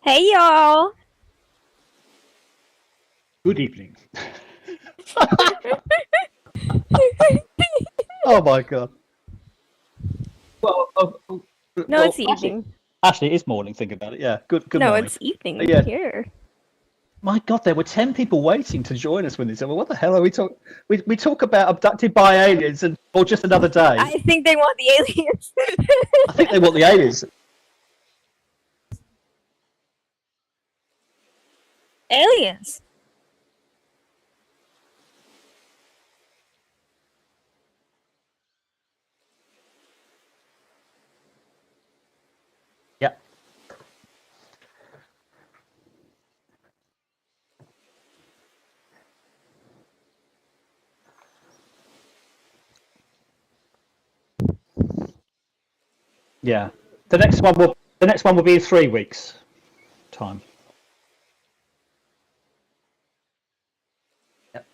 Hey y'all! Good evening. Oh my god. Well, No, it's actually, evening. it is morning. Think about it. Yeah. Good No, morning. it's evening Yeah. here. My God, there were 10 people waiting to join us when they said, "Well, what the hell are we talking?" We talk about abducted by aliens or just another day. I think they want the aliens. I think they want the aliens. Aliens. Yeah. Yeah. The next one will be in 3 weeks' time. Yep.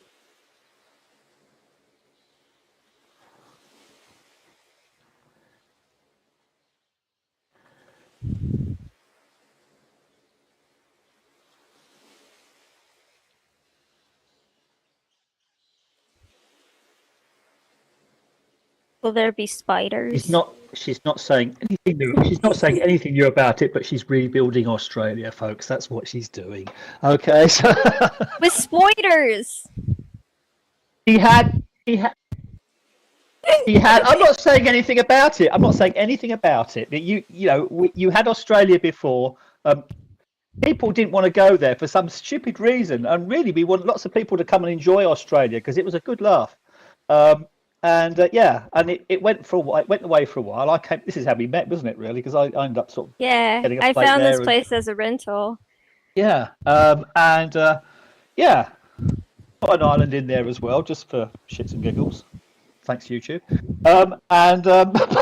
Will there be spiders? She's not saying anything new. She's not saying anything new about it, but she's rebuilding Australia, folks. That's what she's doing. Okay. So With spoilers! he had I'm not saying anything about it. I'm not saying anything about it. But you had Australia before. People didn't want to go there for some stupid reason, and really, we want lots of people to come and enjoy Australia because it was a good laugh. And it went for a while. It went away for a while. I came. This is how we met, wasn't it? Really, because I ended up sort of Yeah, getting a I plate found there this place as a rental. yeah, got an island in there as well, just for shits and giggles. Thanks, YouTube.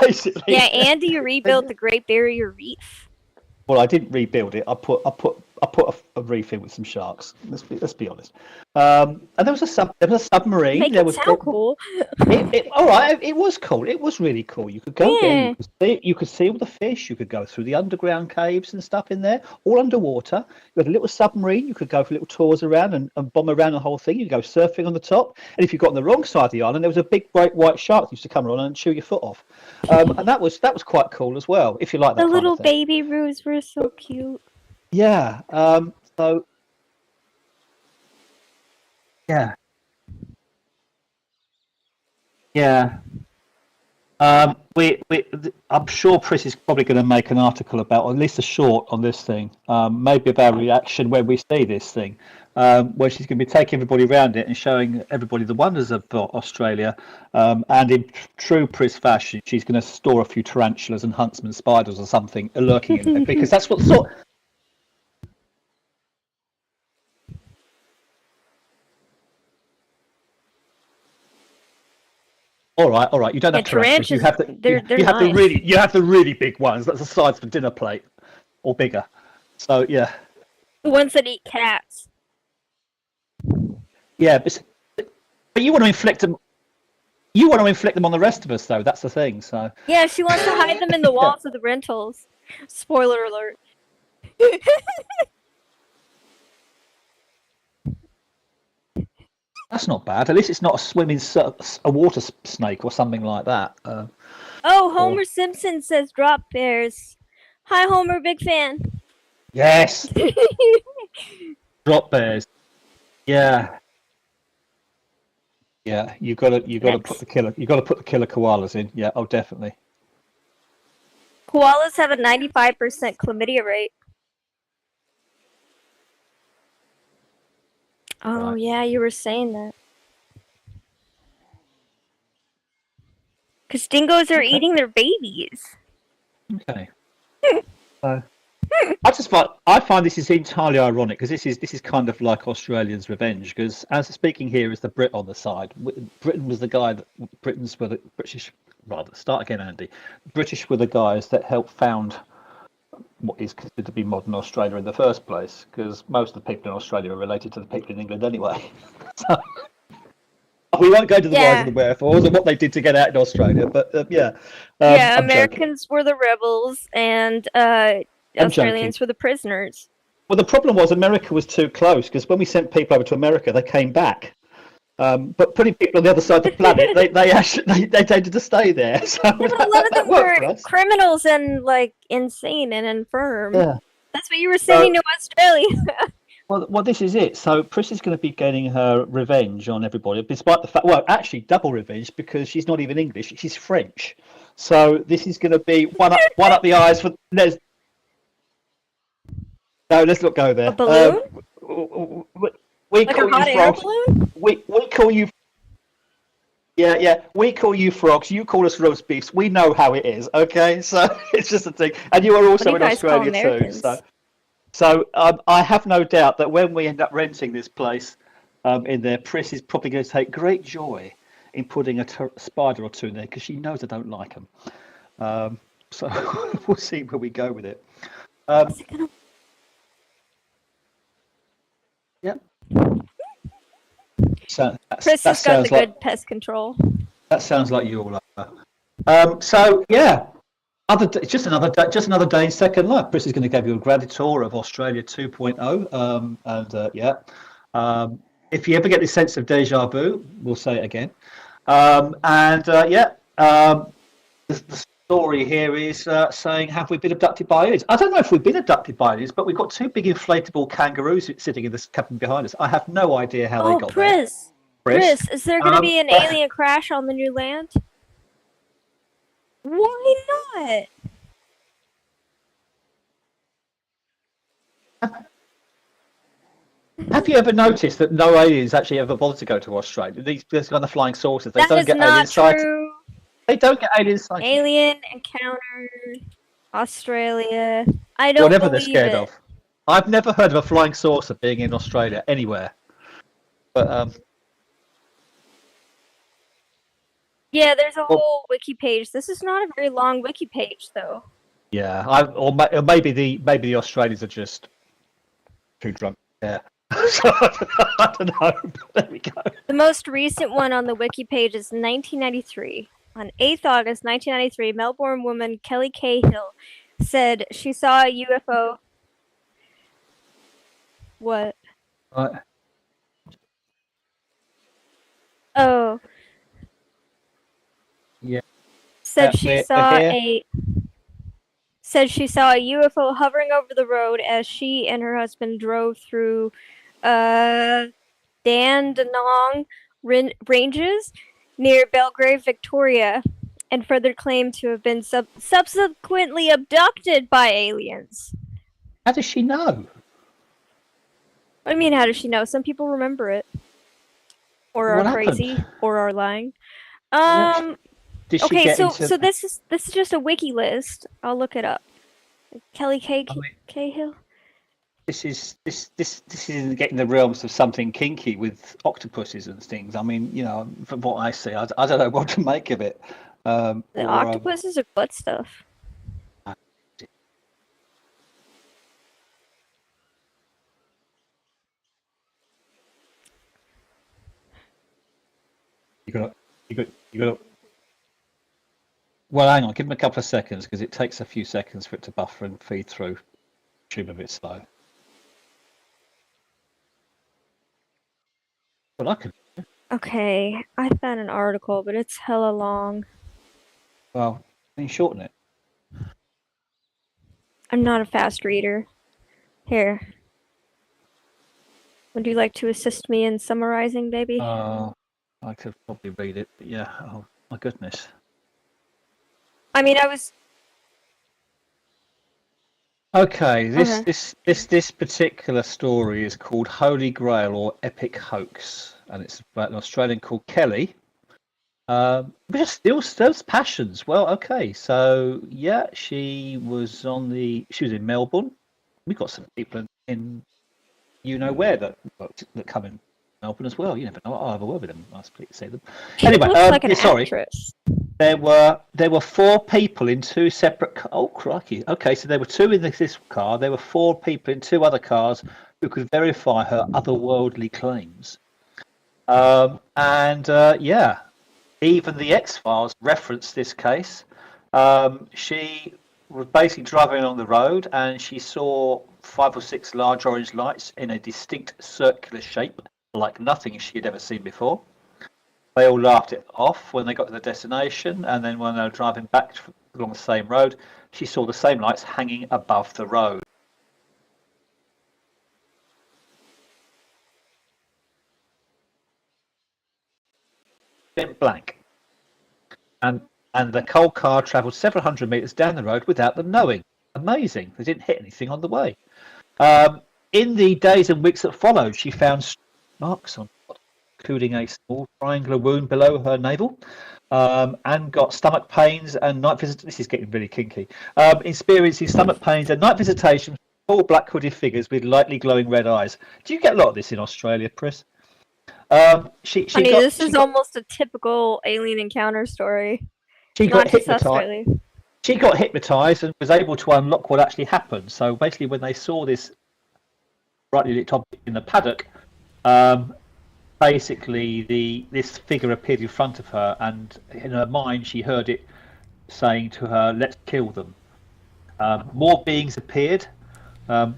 Basically, Yeah, and you rebuilt the Great Barrier Reef. well, I didn't rebuild it. I put a reef in with some sharks. Let's be honest. And there was a submarine. Make There it was sound cool. all right. It was cool. It was really cool. You could go there. Yeah. You could see all the fish. You could go through the underground caves and stuff in there, all underwater. You had a little submarine. You could go for little tours around and bomb around the whole thing. You could go surfing on the top. And if you got on the wrong side of the island, there was a big great white shark that used to come around and chew your foot off. And that was quite cool as well. If you like that The kind little of thing. baby roos were so cute. Yeah. So. Yeah. Yeah. I'm sure Chris is probably going to make an article about, or at least a short on this thing, maybe about reaction when we see this thing, where she's going to be taking everybody around it and showing everybody the wonders of Australia. And in true Chris fashion, she's going to store a few tarantulas and huntsman spiders or something lurking in there, because that's what sort. All right. You don't have tarantulas. You have the really big ones. That's the size of a dinner plate, or bigger. So yeah. The ones that eat cats. Yeah, but you want to inflict them. You want to inflict them on the rest of us, though. That's the thing. So. Yeah, she wants to hide them in the walls of the rentals. Spoiler alert. That's not bad. At least it's not a water snake or something like that. Oh, Homer Simpson says drop bears. Hi, Homer, big fan. Yes. Drop bears. Yeah. Yeah, you got to put the killer koalas in. Yeah, oh definitely. Koalas have a 95% chlamydia rate. Oh, right. Yeah, you were saying that. Because dingoes are eating their babies. Okay. I find this is entirely ironic, because this is kind of like Australians' revenge. Because as speaking here is the Brit on the side. Britain was the guy that Britain's were the British. Rather, start again, Andy. British were the guys that helped found what is considered to be modern Australia in the first place, because most of the people in Australia are related to the people in England anyway. So, we won't go to the whys and the wherefores and what they did to get out in Australia, but yeah. Yeah, Americans were the rebels, and Australians were the prisoners. Well, the problem was America was too close because when we sent people over to America, they came back. But putting people on the other side of the planet, they actually they tended to stay there. So Yeah, but a lot of that them worked for were us. criminals and like insane and infirm. Yeah. That's what you were sending to Australia. Well, this is it. So Pris is going to be getting her revenge on everybody, despite the fact, well, actually double revenge because she's not even English; she's French. So this is going to be one up the eyes for. No, let's not go there. A balloon? We Like call a hot you air frogs. balloon? We call you. Yeah. We call you frogs. You call us roast beefs. We know how it is. Okay, so it's just a thing. And you are also What do in you guys call Australia too. Americans? So I have no doubt that when we end up renting this place in there, Pris is probably going to take great joy in putting a spider or two in there because she knows I don't like them. So we'll see where we go with it. Yeah. So Chris has got the good pest control. That sounds like you all are. So yeah, just another day in Second Life. Chris is going to give you a graded tour of Australia 2.0, if you ever get this sense of deja vu, we'll say it again. The story here is saying, have we been abducted by aliens? I don't know if we've been abducted by aliens, but we've got two big inflatable kangaroos sitting in this cabin behind us. I have no idea how they got there. Chris, is there going to be an alien crash on the new land? Why not? Have you ever noticed that no aliens actually ever bother to go to Australia? These kind of flying saucers, they don't get alien sighted. They don't get alien sighted. Alien encounter, Australia. I don't Whatever believe they're scared it. of. I've never heard of a flying saucer being in Australia anywhere. But yeah, there's a whole wiki page. This is not a very long wiki page, though. Yeah, or maybe the Australians are just too drunk. Yeah. So, I don't know. But there we go. The most recent one on the wiki page is 1993. On 8th August 1993, Melbourne woman Kelly Cahill said she saw a UFO. What? Right. Oh. Yeah. Said she saw a UFO hovering over the road as she and her husband drove through Dandenong ranges near Belgrave, Victoria, and further claimed to have been subsequently abducted by aliens. How does she know? What do you mean, how does she know? Some people remember it. Or are crazy, or are lying. Okay, so this is just a wiki list. I'll look it up. Kelly Cahill. This is getting the realms of something kinky with octopuses and things. I mean, from what I see, I don't know what to make of it. The octopuses are butt stuff. You got. Well, hang on. Give them a couple of seconds because it takes a few seconds for it to buffer and feed through. Tube a bit slow. Well, I could. Okay, I found an article, but it's hella long. Well, can you shorten it? I'm not a fast reader. Here. Would you like to assist me in summarizing, baby? I could probably read it, but yeah. Oh my goodness. I mean, I was. Okay, this particular story is called Holy Grail or Epic Hoax, and it's about an Australian called Kelly. Just still stirs passions. Well, okay, so yeah, she was in Melbourne. We've got some people in where that come in Melbourne as well. You never know. I'll have a word with them. Nice to see them. Anyway, like an actress. There were four people in two separate. Oh crikey! Okay, so there were two in this car. There were four people in two other cars who could verify her otherworldly claims. Yeah, even the X-Files referenced this case. She was basically driving along the road and she saw 5 or 6 large orange lights in a distinct circular shape, like nothing she had ever seen before. They all laughed it off when they got to the destination, and then when they were driving back along the same road, she saw the same lights hanging above the road. Went blank. And the coal car travelled several hundred metres down the road without them knowing. Amazing. They didn't hit anything on the way. In the days and weeks that followed, she found marks on, including a small triangular wound below her navel, and got stomach pains and night visitation. This is getting really kinky. Experiencing stomach pains and night visitation from tall black hooded figures with lightly glowing red eyes. Do you get a lot of this in Australia, Chris? This is almost a typical alien encounter story. She got Not just hypnotized. Australia. She got hypnotized and was able to unlock what actually happened. So basically, when they saw this brightly lit object in the paddock, basically this figure appeared in front of her, and in her mind, she heard it saying to her, "Let's kill them." More beings appeared.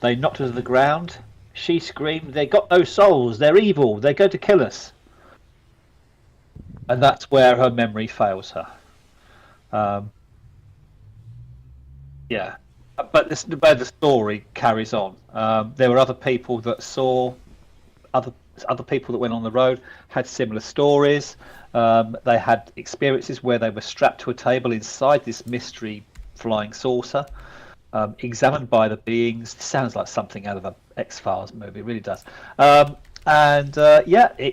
They knocked her to the ground. She screamed, "They got no souls. They're evil. They're going to kill us." And that's where her memory fails her. Yeah, but the story carries on. There were other people that saw other people that went on the road had similar stories. They had experiences where they were strapped to a table inside this mystery flying saucer, examined by the beings. It sounds like something out of an X-Files movie, it really does.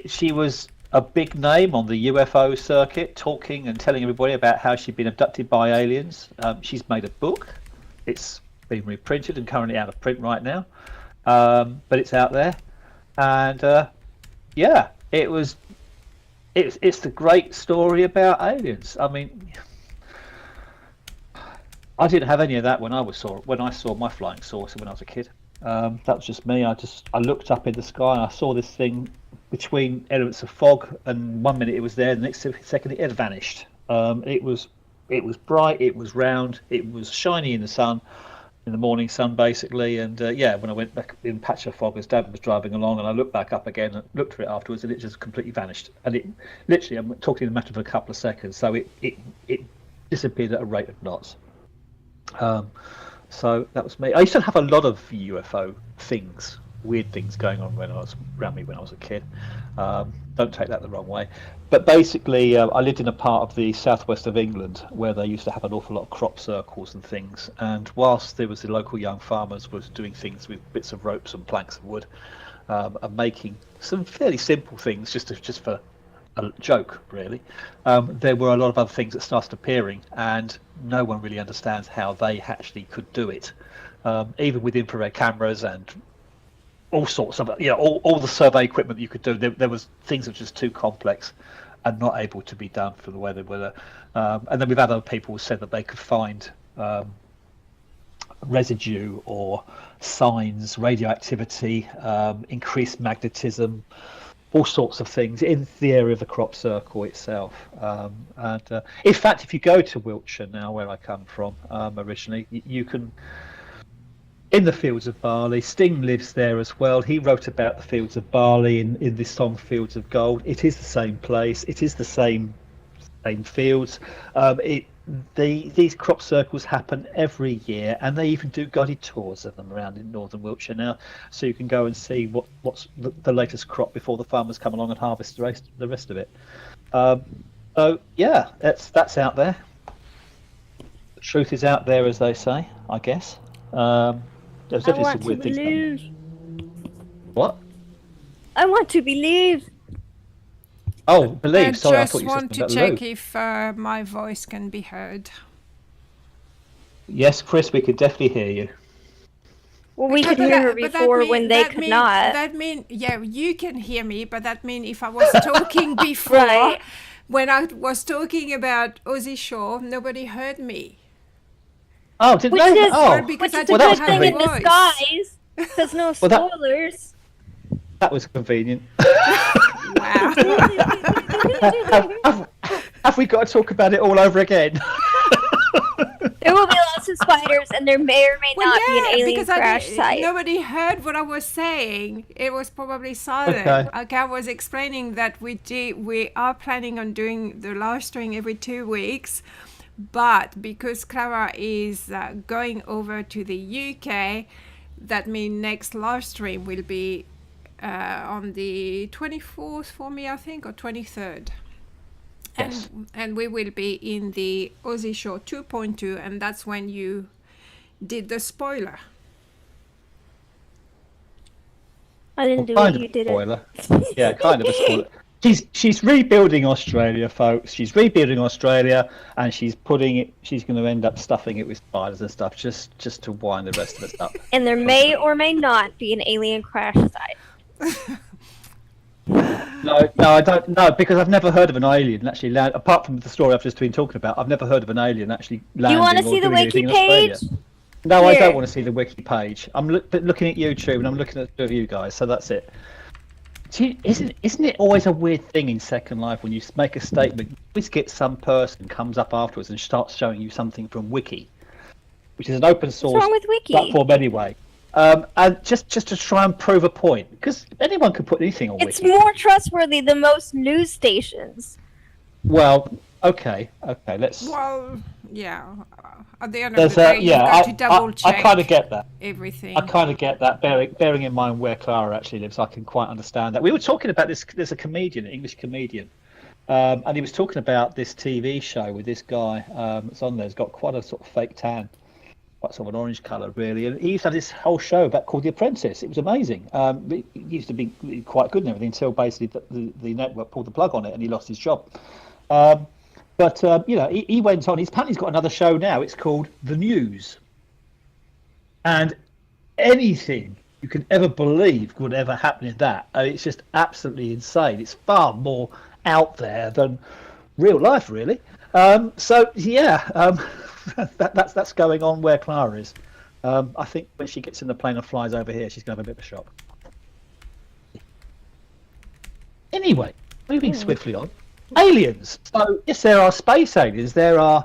She was a big name on the UFO circuit, talking and telling everybody about how she'd been abducted by aliens. She's made a book. It's been reprinted and currently out of print right now, but it's out there. And it's the great story about aliens. I mean, I didn't have any of that when I saw my flying saucer when I was a kid. That was just me. I looked up in the sky and I saw this thing between elements of fog, and 1 minute it was there, the next second it had vanished. It was bright, it was round, it was shiny in the sun, in the morning sun basically, and when I went back in patch of fog as Dad was driving along, and I looked back up again and looked at it afterwards, and it just completely vanished. And it literally, I'm talking in a matter of a couple of seconds, so it disappeared at a rate of knots. So that was me. I used to have a lot of UFO things, weird things going on around me when I was a kid. Don't take that the wrong way. But basically, I lived in a part of the southwest of England where they used to have an awful lot of crop circles and things. And whilst there was the local young farmers was doing things with bits of ropes and planks of wood, and making some fairly simple things just for a joke, really, there were a lot of other things that started appearing, and no one really understands how they actually could do it, even with infrared cameras and all sorts of all the survey equipment you could do. There was things that were just too complex and not able to be done for the way they were. And then we've had other people who said that they could find residue or signs, radioactivity, increased magnetism, all sorts of things in the area of the crop circle itself. And in fact, if you go to Wiltshire now, where I come from originally, you can, in the fields of barley, Sting lives there as well. He wrote about the fields of barley in this song Fields of Gold. It is the same place, it is the same fields. These crop circles happen every year, and they even do guided tours of them around in northern Wiltshire now, so you can go and see what's the latest crop before the farmers come along and harvest the rest of it. So yeah, that's out there. The truth is out there, as they say, I guess. There's definitely some weird things going on. What? I want to believe. Oh, believe. Sorry, I thought just you said want to about check Lou. if my voice can be heard. Yes, Chris, we could definitely hear you. Well, we could hear her before when they could not. That mean, yeah, you can hear me, but that mean if I was talking before, Right. when I was talking about Ozzy Shaw, nobody heard me. Oh, didn't Which they? is, Oh, because which I is a well, that good was thing in convenient. disguise. There's no Well, that- spoilers. That was convenient. Wow. have we got to talk about it all over again? There will be lots of spiders, and there may or may not be an alien because crash site. nobody heard what I was saying. It was probably silent. Okay, I was explaining that we are planning on doing the live stream every 2 weeks, but because Clara is going over to the UK, that means next live stream will be on the 24th for me, I think, or 23rd. Yes. And we will be in the Aussie Show 2.2, and that's when you did the spoiler. I didn't do Kind it. of You a did it. spoiler. Yeah, kind of a spoiler. She's rebuilding Australia, folks. She's rebuilding Australia, and she's going to end up stuffing it with spiders and stuff, just to wind the rest of us up. And there may or may not be an alien crash site. No, I don't know, because I've never heard of an alien actually land. Apart from the story I've just been talking about, I've never heard of an alien actually landing. You want to or see the doing wiki anything in Australia. page? No, I Here. don't want to see the wiki page. I'm looking at YouTube and I'm looking at the two of you guys, so that's it. See, isn't it always a weird thing in Second Life when you make a statement, you always get some person comes up afterwards and starts showing you something from Wiki, which is an open source What's wrong with wiki? platform anyway. And just to try and prove a point, because anyone can put anything on It's Wiki. more trustworthy than most news stations. Okay, let's. Well, yeah. At the end of There's the day, you've got to I double check kind of get that. everything. I kind of get that. Bearing in mind where Clara actually lives, I can quite understand that. We were talking about this. There's a comedian, an English comedian, and he was talking about this TV show with this guy that's on there. He's got quite a sort of fake tan, quite sort of an orange colour, really. And he used to have this whole show called The Apprentice. It was amazing. It used to be quite good and everything until basically the network pulled the plug on it and he lost his job. But he went on. Apparently he's got another show now. It's called The News. And anything you can ever believe could ever happen in that. It's just absolutely insane. It's far more out there than real life, really. That's going on where Clara is. I think when she gets in the plane and flies over here, she's going to have a bit of a shock. Anyway, moving swiftly on. Aliens. So yes, there are space aliens. There are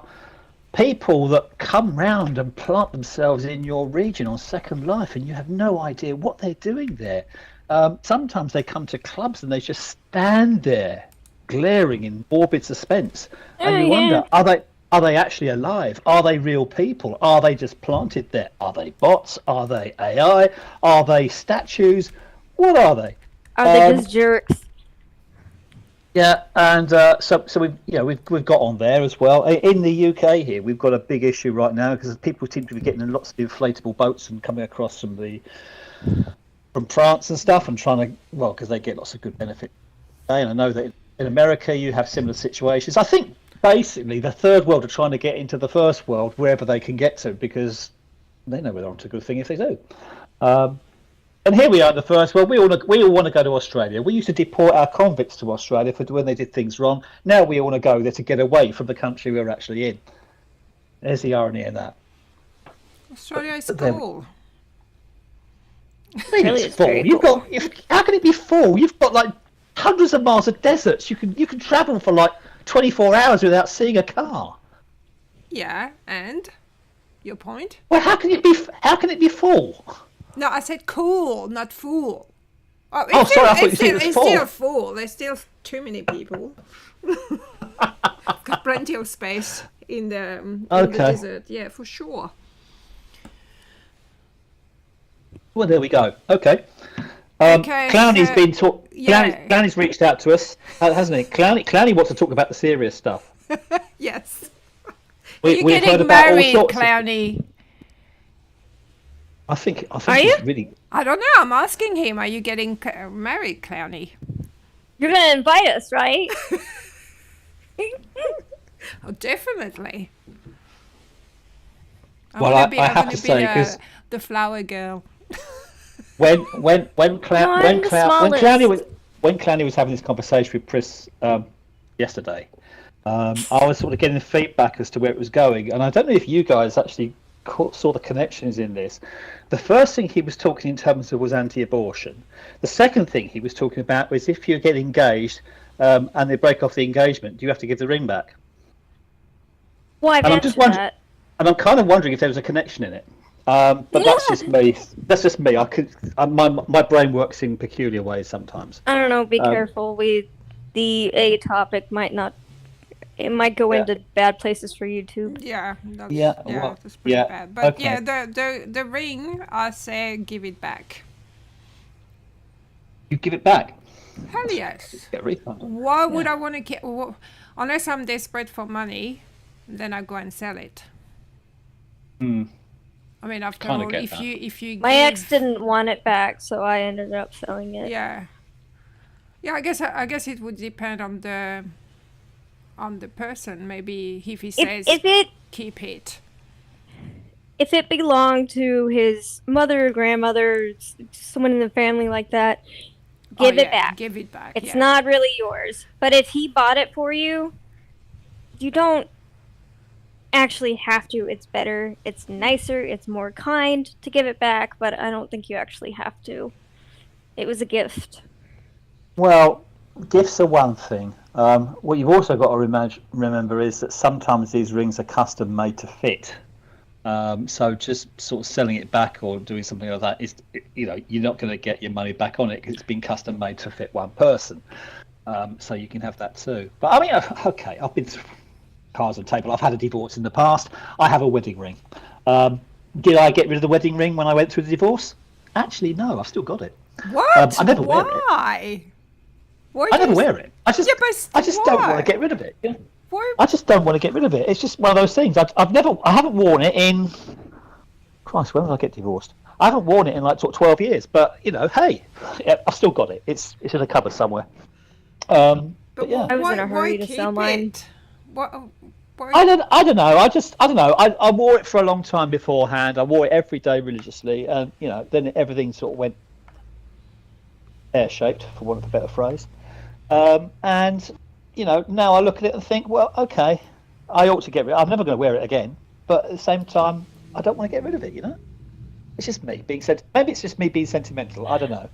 people that come round and plant themselves in your region on Second Life, and you have no idea what they're doing there. Sometimes they come to clubs and they just stand there, glaring in morbid suspense, and you wonder: are they actually alive? Are they real people? Are they just planted there? Are they bots? Are they AI? Are they statues? What are they? Are they just jerks? Yeah, and so we've got on there as well. In the UK here, we've got a big issue right now because people seem to be getting lots of inflatable boats and coming across from France and stuff, and because they get lots of good benefit. And I know that in America you have similar situations. I think basically the third world are trying to get into the first world wherever they can get to because they know we're onto a good thing if they do. And here we are in the first world. We all want to go to Australia. We used to deport our convicts to Australia for when they did things wrong. Now we all want to go there to get away from the country we're actually in. There's the irony in that. Australia is cool. Really, It's full. How can it be full? You've got like hundreds of miles of deserts. You can travel for like 24 hours without seeing a car. Yeah, and your point? Well, how can it be full? No, I said cool, not fool. Oh, sorry, I thought you said it was it's full. still full. There's still too many people. Got plenty of space in the desert. Yeah, for sure. Well, there we go. Okay. Okay, Clowny's been yeah. Clowny's reached out to us, hasn't he? Clowny wants to talk about the serious stuff. Yes. We've You're heard getting about all married, sorts. Clowny. I think Are he's you? really. I don't know. I'm asking him. Are you getting married, Clowny? You're gonna invite us, right? Oh, definitely. Well, I have to say, 'cause the flower girl. When I'm the smallest. Clowny was having this conversation with Chris yesterday, I was sort of getting feedback as to where it was going, and I don't know if you guys actually saw the connections in this. The first thing he was talking in terms of was anti-abortion. The second thing he was talking about was if you get engaged and they break off the engagement, do you have to give the ring back? Well, I've And I'm answered just wondering. that. and I'm kind of wondering if there was a connection in it. But that's just me. That's just me. My brain works in peculiar ways sometimes. I don't know. Be careful. The topic might not. It might go into bad places for YouTube. Yeah, that's, that's pretty bad. But the ring, I say give it back. You give it back? Hell yes. Get a refund. Why would I want to get? Unless I'm desperate for money, then I go and sell it. I mean, after all, if you my ex didn't want it back, so I ended up selling it. Yeah. I guess it would depend on the person. Maybe if he says keep it. If it belonged to his mother or grandmother, someone in the family like that, give it back. Give it back. It's not really yours. But if he bought it for you, you don't actually have to. It's better, it's nicer, it's more kind to give it back, but I don't think you actually have to. It was a gift. Well, gifts are one thing. What you've also got to remember is that sometimes these rings are custom made to fit. So just sort of selling it back or doing something like that is, you're not going to get your money back on it because it's been custom made to fit one person. So you can have that too. But I mean, okay, I've been through cards on the table. I've had a divorce in the past. I have a wedding ring. Did I get rid of the wedding ring when I went through the divorce? Actually, no. I've still got it. What? I never wear it. Why? I never wear it. I just don't want to get rid of it. Yeah. Why? I just don't want to get rid of it. It's just one of those things. I haven't worn it in. Christ, when did I get divorced? I haven't worn it in like 12 years. But hey, I've still got it. It's in a cupboard somewhere. But yeah, I was in a hurry to sell mine. I don't know. I don't know. I wore it for a long time beforehand. I wore it every day religiously, and then everything sort of went pear-shaped, for want of a better phrase. And now I look at it and think, well, okay, I ought to get rid. I'm never going to wear it again, but at the same time, I don't want to get rid of it. It's just me being maybe it's just me being sentimental. I don't know,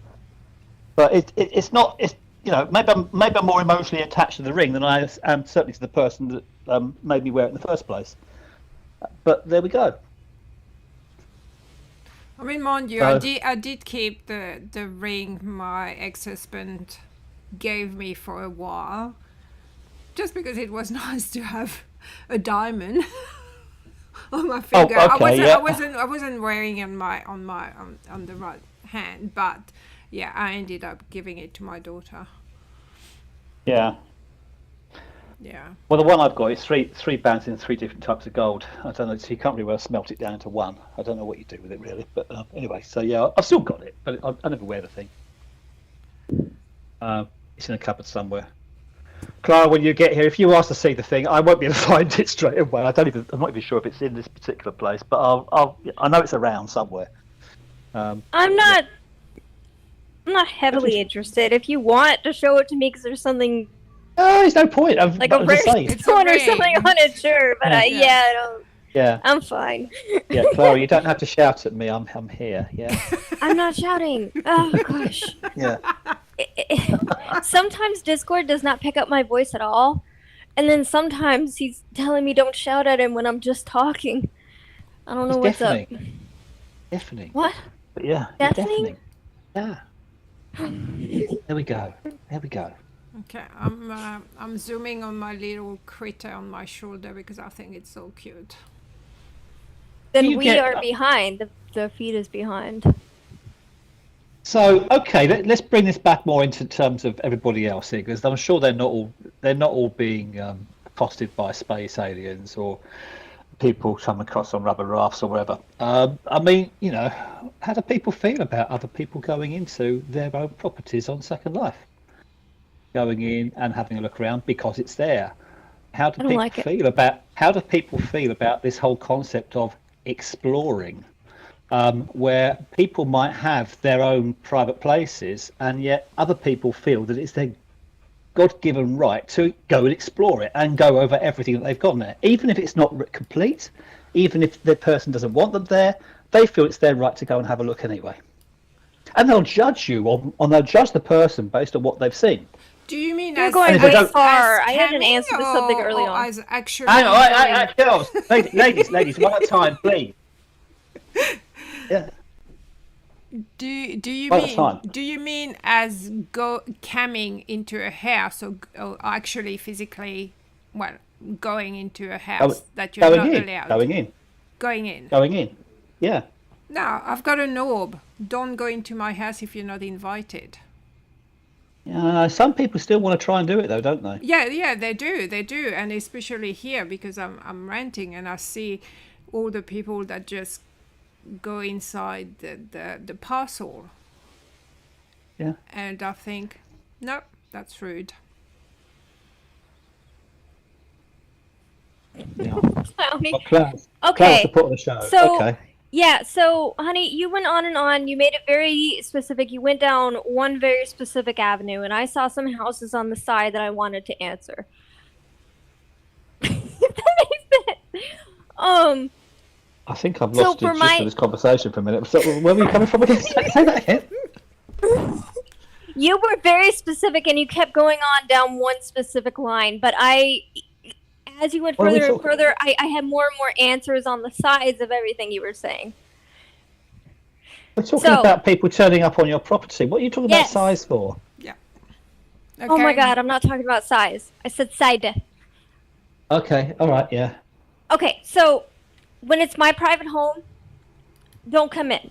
but it's not. It's maybe I'm more emotionally attached to the ring than I am certainly to the person that made me wear it in the first place. But there we go. I mean, mind you, I did keep the ring my ex-husband gave me for a while, just because it was nice to have a diamond on my finger. Oh, okay, I wasn't wearing it on the right hand, but yeah, I ended up giving it to my daughter. Yeah. Yeah. Well, the one I've got is three bands in 3 different types of gold. I don't know, so you can't really well smelt it down to one. I don't know what you do with it really, but anyway. So yeah, I've still got it, but I never wear the thing. It's in a cupboard somewhere. Clara, when you get here, if you ask to see the thing, I won't be able to find it straight away. I'm not even sure if it's in this particular place, but I know it's around somewhere. I'm not heavily interested. If you want to show it to me because there's something. There's no point. Like a rare stone or something on it, sure. But I don't. Yeah. I'm fine. Yeah, Clara, you don't have to shout at me. I'm here. Yeah. I'm not shouting. Oh gosh. Yeah. Sometimes Discord does not pick up my voice at all, and then sometimes he's telling me don't shout at him when I'm just talking. I don't know what's up. Deafening. What? But yeah. Deafening? Yeah. There we go. Okay, I'm zooming on my little critter on my shoulder because I think it's so cute. Then we are behind. The feed is behind. So okay, let's bring this back more into terms of everybody else here, because I'm sure they're not all being accosted by space aliens or people come across on rubber rafts or whatever. I mean, how do people feel about other people going into their own properties on Second Life? Going in and having a look around because it's there. How do people feel about this whole concept of exploring, where people might have their own private places and yet other people feel that it's their God-given right to go and explore it and go over everything that they've got there, even if it's not complete, even if the person doesn't want them there, they feel it's their right to go and have a look anyway. And they'll judge you they'll judge the person based on what they've seen. Do you mean You're as going And if they way don't- far. as I had an camming answer to something early or on. as actually Hang on, going- girls, ladies, one at a time, please. Yeah. Do you One at a time. mean as go camming into a house or actually physically, well, going into a house that you're not allowed? Going in. Yeah. No, I've got a knob. Don't go into my house if you're not invited. Some people still want to try and do it though, don't they? Yeah, they do, and especially here because I'm renting and I see all the people that just go inside the parcel. Yeah. And I think, no, that's rude. Yeah. Clowny. Claire's Okay. supporting the show. So, Okay. yeah, so, honey, you went on and on. You made it very specific. You went down one very specific avenue, and I saw some houses on the side that I wanted to answer. If that makes sense. I think I've So lost for the gist my- of this conversation for a minute. So where were you coming from again? Say that again. You were very specific, and you kept going on down one specific line, but as you went What are we further and talking- further, I had more and more answers on the sides of everything you were saying. We're talking So- about people turning up on your property. What are you talking Yes. about size for? Okay. Oh my god, I'm not talking about size. I said side. Okay, all right, yeah. Okay, so when it's my private home, don't come in.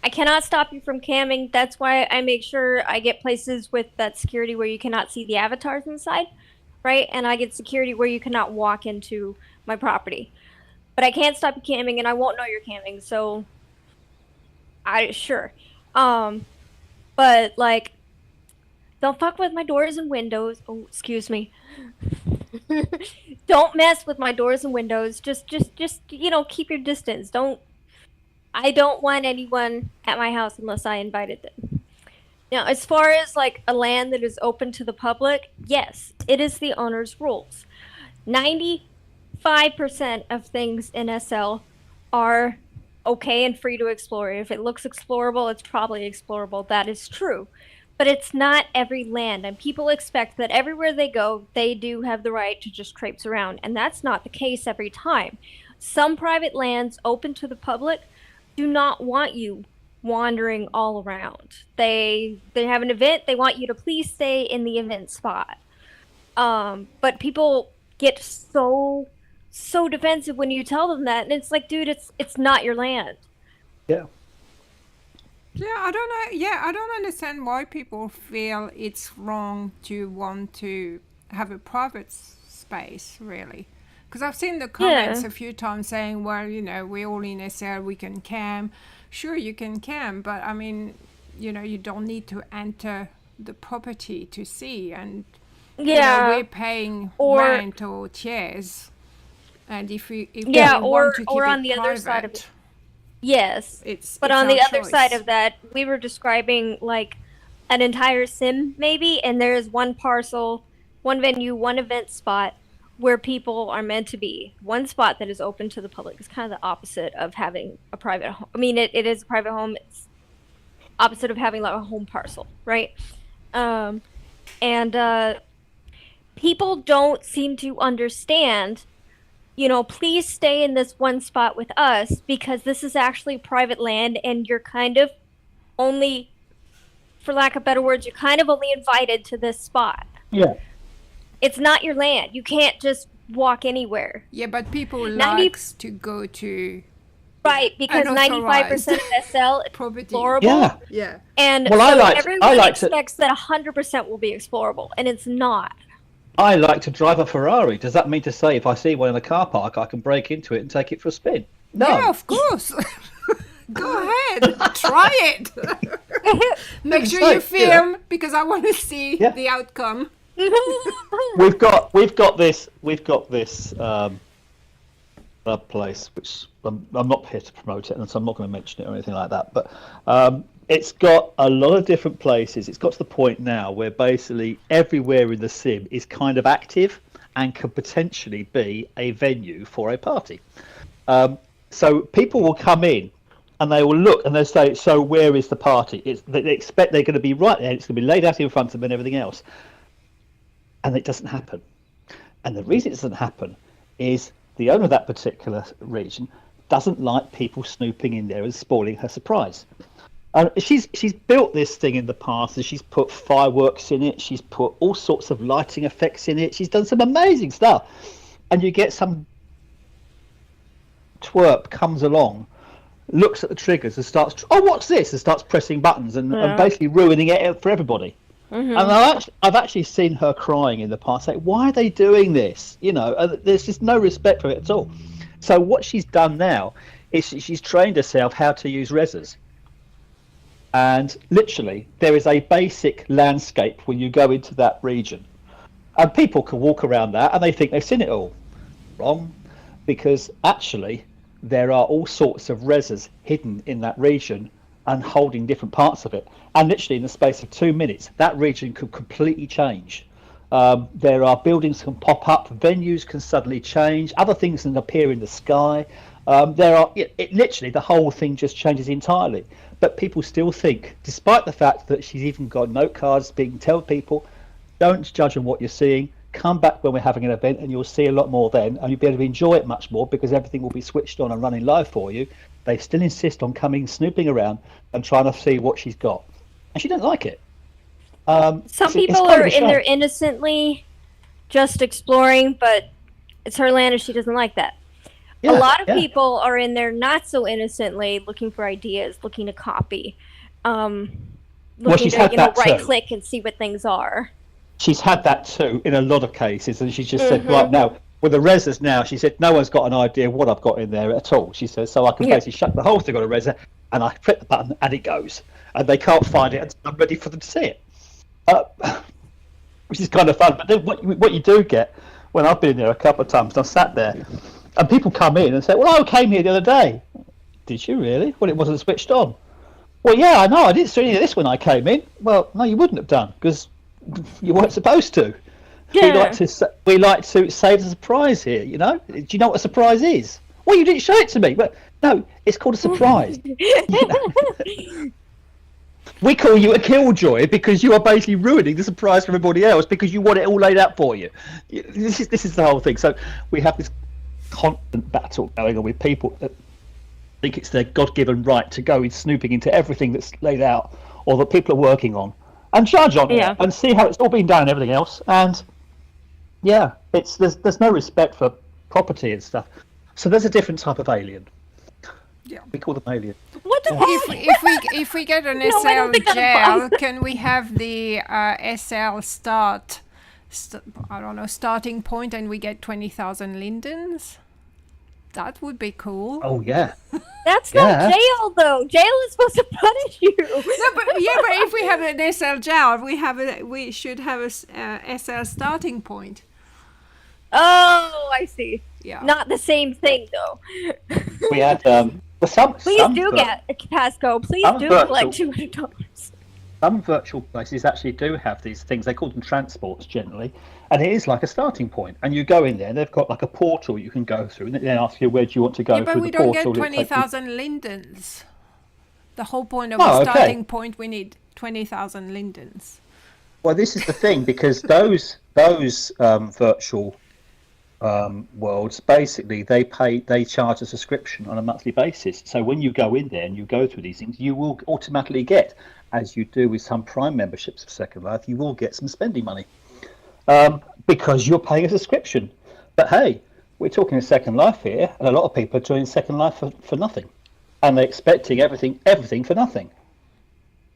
I cannot stop you from camming. That's why I make sure I get places with that security where you cannot see the avatars inside, right? And I get security where you cannot walk into my property. But I can't stop you camming, and I won't know you're camming, so sure. But like, don't fuck with my doors and windows. Oh, excuse me. Don't mess with my doors and windows. Just keep your distance. I don't want anyone at my house unless I invited them. Now, as far as like a land that is open to the public, yes, it is the owner's rules. 95% of things in SL are okay and free to explore. If it looks explorable, it's probably explorable. That is true. But it's not every land, and people expect that everywhere they go, they do have the right to just traipse around, and that's not the case every time. Some private lands open to the public do not want you wandering all around. They have an event, they want you to please stay in the event spot. But people get so defensive when you tell them that, and it's like, dude, it's not your land. Yeah. Yeah, I don't know. Yeah, I don't understand why people feel it's wrong to want to have a private space, really. Because I've seen the comments a few times saying, well, we're all in SL, we can cam. Sure, you can cam, but I mean, you don't need to enter the property to see. And we're paying rent or chairs. And if we want to keep or on it the other side of private, it. Yes, it's on the our other choice. side of that, we were describing like an entire sim maybe, and there is one parcel, one venue, one event spot where people are meant to be. One spot that is open to the public. It's kind of the opposite of having a private home. I mean, it is a private home. It's opposite of having like a home parcel, right? And people don't seem to understand, please stay in this one spot with us because this is actually private land and you're kind of only, for lack of better words, you're kind of only invited to this spot. Yeah. It's not your land. You can't just walk anywhere. Yeah, but people likes to go to Right, because 95% of SL is property. explorable. Yeah. Yeah. And Well, so everyone like to- expects that 100% will be explorable, and it's not. I like to drive a Ferrari. Does that mean to say if I see one in a car park, I can break into it and take it for a spin? No. Yeah, of course. Go ahead. Try it. Make sure you film because I want to see the outcome. We've got this place which I'm not here to promote it, and so I'm not going to mention it or anything like that. But it's got a lot of different places. It's got to the point now where basically everywhere in the sim is kind of active and could potentially be a venue for a party. So people will come in and they will look and they'll say, so where is the party? They expect they're going to be right there. It's going to be laid out in front of them and everything else. and it doesn't happen. And the reason it doesn't happen is the owner of that particular region doesn't like people snooping in there and spoiling her surprise. She's built this thing in the past, and she's put fireworks in it. She's put all sorts of lighting effects in it. She's done some amazing stuff. And you get some twerp comes along, looks at the triggers and starts, oh, what's this? And starts pressing buttons and basically ruining it for everybody. Mm-hmm. And I've actually seen her crying in the past, like, why are they doing this? You know, there's just no respect for it at all. So what she's done now is she's trained herself how to use resers. And literally, there is a basic landscape when you go into that region. And people can walk around that and they think they've seen it all. Wrong. Because actually, there are all sorts of resers hidden in that region and holding different parts of it. And literally, in the space of 2 minutes, that region could completely change. There are buildings can pop up, venues can suddenly change, other things can appear in the sky. It literally, the whole thing just changes entirely. But people still think, despite the fact that she's even got note cards being tell people, don't judge on what you're seeing, come back when we're having an event and you'll see a lot more then, and you'll be able to enjoy it much more because everything will be switched on and running live for you. They still insist on coming, snooping around and trying to see what she's got. And she don't like it. Some people are in there innocently just exploring, but it's her land and she doesn't like that. A lot of people are in there not so innocently, looking for ideas, looking to copy, looking to right click and see what things are. She's had that too in a lot of cases, and she just said, right now, with the resers now, she said, no one's got an idea what I've got in there at all. She says, so I can basically shut the whole thing on a reser, and I click the button, and it goes. And they can't find it until I'm ready for them to see it. Which is kind of fun. But then what you do get, when I've been there a couple of times, and I've sat there, and people come in and say, well, I came here the other day. Did you really? Well, it wasn't switched on. Well, yeah, I know. I didn't see any of this when I came in. Well, no, you wouldn't have done, because you weren't supposed to. Yeah. We like to save the surprise here, you know? Do you know what a surprise is? Well, you didn't show it to me. But no, it's called a surprise. We call you a killjoy because you are basically ruining the surprise for everybody else because you want it all laid out for you. This is the whole thing. So we have this constant battle going on with people that think it's their God-given right to go in snooping into everything that's laid out or that people are working on and judge on it and see how it's all been done and everything else. And there's no respect for property and stuff. So there's a different type of alien. Yeah, we call them alien. What the if we get an SL gel, can we have the SL starting point, and we get 20,000 lindens? That would be cool. Oh yeah. That's not jail though. Jail is supposed to punish you. No, but if we have an SL gel, we should have a SL starting point. Oh, I see. Yeah. Not the same thing though. We had get Pasco. Please do collect $200. Some virtual places actually do have these things. They call them transports generally, and it is like a starting point. And you go in there, and they've got like a portal you can go through, and they ask you where do you want to go. Yeah, but we don't get 20,000 lindens. The whole point of a starting point, we need 20,000 lindens. Well, this is the thing because those virtual worlds basically they charge a subscription on a monthly basis. So when you go in there and you go through these things, you will automatically get, as you do with some Prime memberships of Second Life, you will get some spending money because you're paying a subscription. But hey, we're talking a Second Life here, and a lot of people are doing Second Life for nothing, and they're expecting everything for nothing.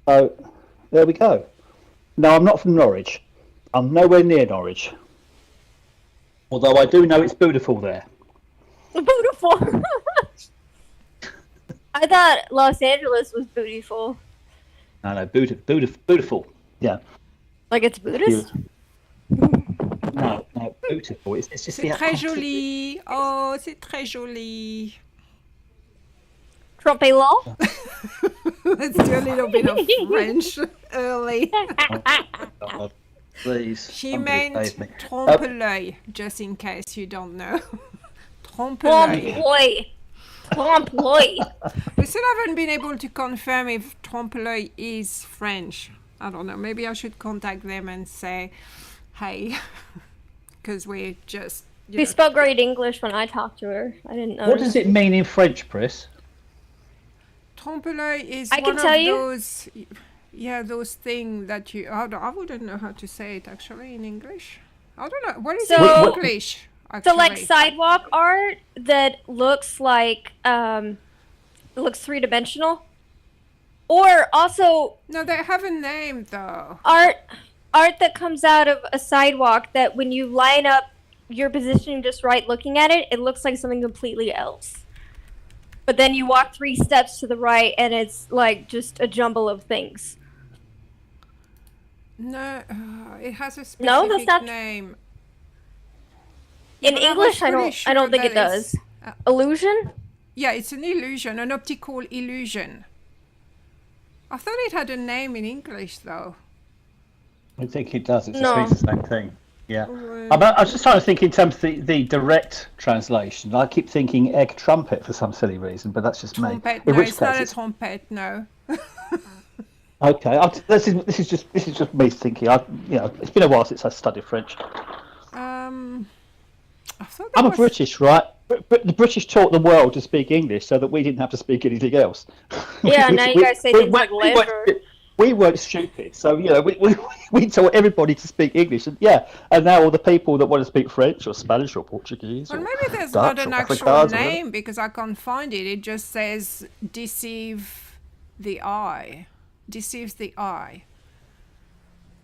So there we go. Now, I'm not from Norwich. I'm nowhere near Norwich. Although I do know it's beautiful there. Beautiful. I thought Los Angeles was beautiful. No, beautiful. Yeah. Like it's Buddhist? No, beautiful. It's just c'est très joli. Oh, c'est très joli. Trompe-l'œil? Let's do a little bit of French early. God, please. She meant trompe-l'œil, just in case you don't know. Trompe-l'œil. Trompe-l'œil. We still haven't been able to confirm if trompe-l'œil is French. I don't know. Maybe I should contact them and say, hey, because we just. She spoke great English when I talked to her. I didn't know. What does it mean in French, Pris? Trompe-l'œil is I can one tell of you. those, those things that you. I wouldn't know how to say it actually in English. I don't know. What is it in English? Actually? So like sidewalk art that looks like looks three-dimensional, or also No, they have a name though. art that comes out of a sidewalk that when you line up your positioning just right looking at it, it looks like something completely else. But then you walk 3 steps to the right and it's like just a jumble of things. No, it has a specific No, that's not name. In But I English. was I pretty don't sure think it that does. it's- Illusion? Yeah, it's an illusion, an optical illusion. I thought it had a name in English though. I think it does. It just No. means the same thing. Yeah. Well, I was just trying to think in terms of the direct translation. I keep thinking egg trumpet for some silly reason, but that's just me. Trumpet. In No, which it's not a case, trumpet. No. okay. This is just me thinking. It's been a while since I studied French. I thought I'm a was- British, right? The British taught the world to speak English so that we didn't have to speak anything else. Yeah, now you guys say things like leisure. We weren't stupid, so we taught everybody to speak English, and now all the people that want to speak French or Spanish or Portuguese. Well, or maybe there's Dutch not an or actual Afrikaans or whatever. name because I can't find it. It just says deceive the eye. Deceives the eye.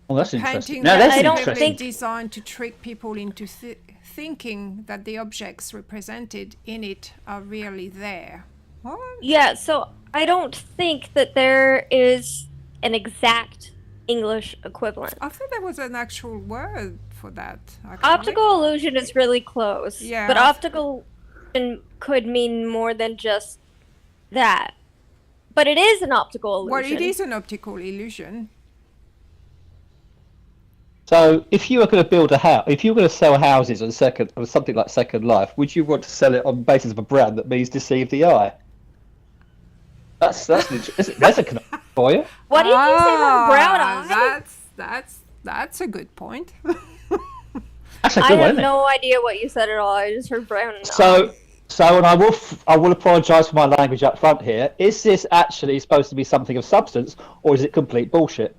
Well, that's interesting. Painting Now that that's I don't interesting. think- designed to trick people into thinking that the objects represented in it are really there. What? Yeah, so I don't think that there is an exact English equivalent. I thought there was an actual word for that. Actually. Optical illusion is really close. Yeah. But optical illusion could mean more than just that. But it is an optical illusion. Well, it is an optical illusion. So, if you were going to build a house, if you were going to sell houses on something like Second Life, would you want to sell it on the basis of a brand that means deceive the eye? That's a connection for you. What did you say about brown eye? That's a good point. That's a I good one, have isn't it? no idea what you said at all. I just heard brown eye. So, and I will apologise for my language up front here. Is this actually supposed to be something of substance, or is it complete bullshit?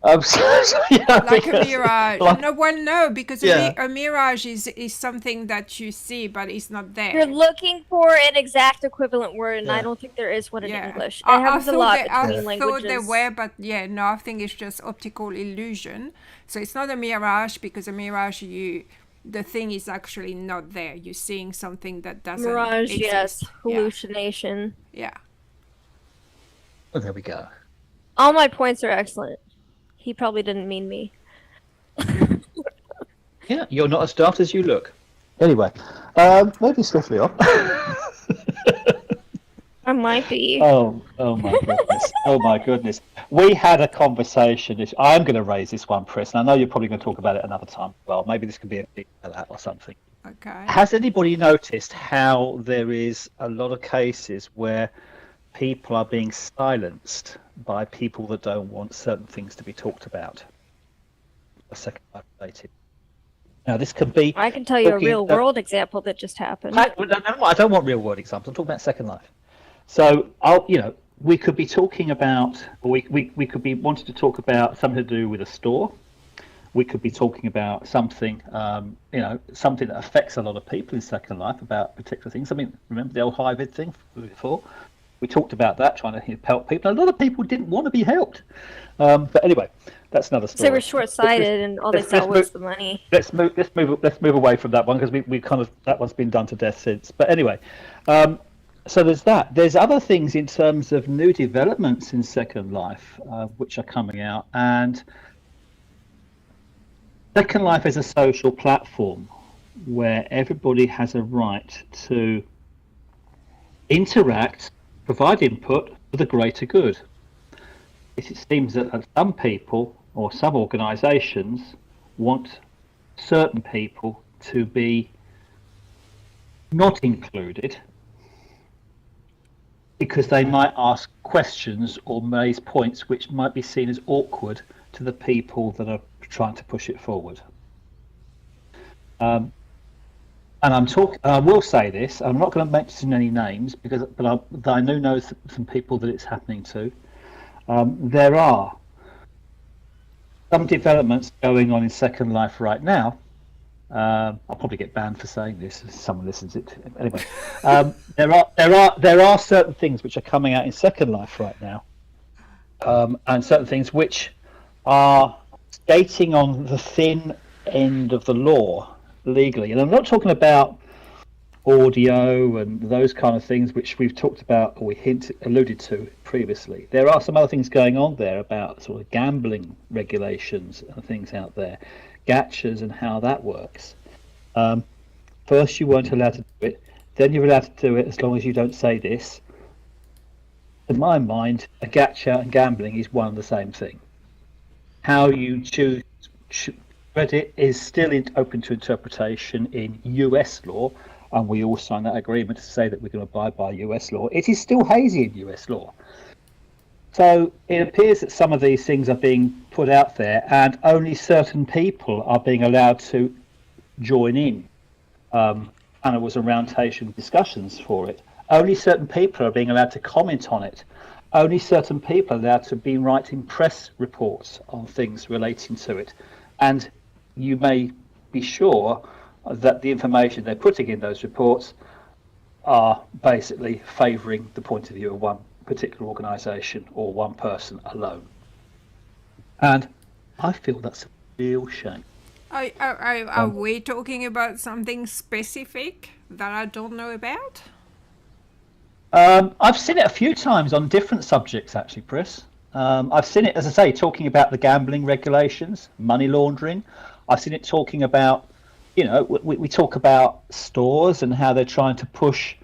Like a mirage. No, because Yeah. a mirage is something that you see, but it's not there. You're looking for an exact equivalent word, and Yeah. I don't think there is one in Yeah. English. It I happens a thought lot I between thought languages. there were, but yeah, no, I think it's just optical illusion. So it's not a mirage because a mirage, the thing is actually not there. You're seeing something that doesn't Mirage, exist. yes. Yeah. Hallucination. Yeah. Well, there we go. All my points are excellent. He probably didn't mean me. Yeah, you're not as daft as you look. Anyway, moving swiftly on. I might be. Oh my goodness! Oh my goodness! We had a conversation. I'm going to raise this one, Chris, and I know you're probably going to talk about it another time. Well, maybe this could be a big that or something. Okay. Has anybody noticed how there is a lot of cases where people are being silenced by people that don't want certain things to be talked about? A second life related. Now, this could be. I can tell you a talking- real world example that just happened. I don't want real world examples. I'm talking about Second Life. So, we could be talking about, or we could be wanting to talk about something to do with a store. We could be talking about something, something that affects a lot of people in Second Life, about particular things. I mean, remember the old hybrid thing before? We talked about that, trying to help people. A lot of people didn't want to be helped. But anyway, that's another story. They were short-sighted, and all they saw was the money. Let's move away from that one because we kind of, that one's been done to death since. But anyway, so there's that. There's other things in terms of new developments in Second Life which are coming out, and Second Life is a social platform where everybody has a right to interact, provide input for the greater good. It seems that some people or some organisations want certain people to be not included because they might ask questions or raise points which might be seen as awkward to the people that are trying to push it forward. And I will say this. I'm not going to mention any names but I do know some people that it's happening to. There are some developments going on in Second Life right now. I'll probably get banned for saying this if someone listens it. Anyway, there are certain things which are coming out in Second Life right now, and certain things which are skating on the thin end of the law legally. And I'm not talking about audio and those kind of things which we've talked about or alluded to previously. There are some other things going on there about sort of gambling regulations and things out there, gachas and how that works. First you weren't allowed to do it, then you're allowed to do it as long as you don't say this. In my mind, a gacha and gambling is one and the same thing. How you choose Reddit is still open to interpretation in US law, and we all signed that agreement to say that we're going to abide by US law. It is still hazy in US law. So it appears that some of these things are being put out there, and only certain people are being allowed to join in. And it was a roundtable discussions for it. Only certain people are being allowed to comment on it. Only certain people are allowed to be writing press reports on things relating to it. And you may be sure that the information they're putting in those reports are basically favouring the point of view of one particular organisation or one person alone. And I feel that's a real shame. Are we talking about something specific that I don't know about? I've seen it a few times on different subjects, actually, Chris. I've seen it, as I say, talking about the gambling regulations, money laundering. I've seen it talking about, we talk about stores and how they're trying to push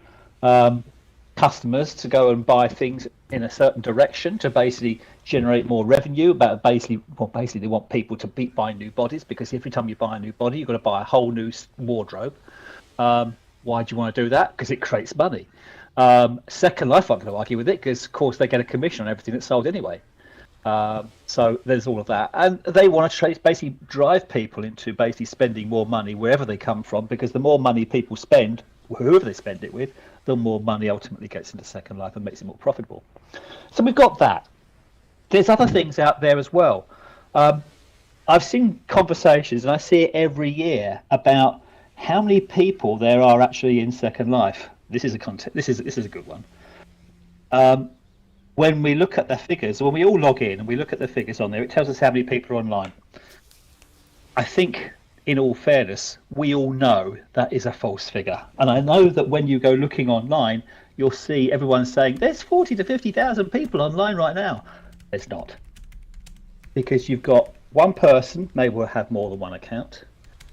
customers to go and buy things in a certain direction to basically generate more revenue. But basically they want people to buy new bodies, because every time you buy a new body, you've got to buy a whole new wardrobe. Why do you want to do that? Because it creates money. Second Life, I'm going to argue with it, because of course they get a commission on everything that's sold anyway. So there's all of that, and they want to basically drive people into basically spending more money wherever they come from, because the more money people spend, whoever they spend it with, the more money ultimately gets into Second Life and makes it more profitable. So we've got that. There's other things out there as well. I've seen conversations, and I see it every year, about how many people there are actually in Second Life. This is a good one. When we look at the figures, when we all log in and we look at the figures on there, it tells us how many people are online. I think, in all fairness, we all know that is a false figure. And I know that when you go looking online, you'll see everyone saying, there's 40 to 50,000 people online right now. There's not. Because you've got one person may well have more than one account.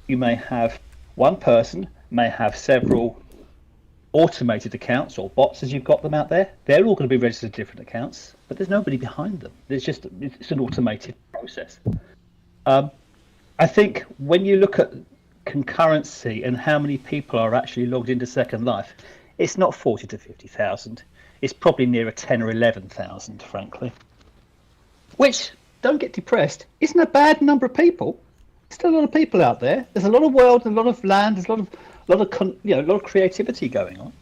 You may have one person, may have several automated accounts or bots, as you've got them out there. They're all going to be registered different accounts, but there's nobody behind them. It's an automated process. I think when you look at concurrency and how many people are actually logged into Second Life, it's not 40 to 50,000. It's probably nearer 10 or 11,000, frankly. Which, don't get depressed, isn't a bad number of people. There's still a lot of people out there. There's a lot of world and a lot of land. There's a lot of creativity going on.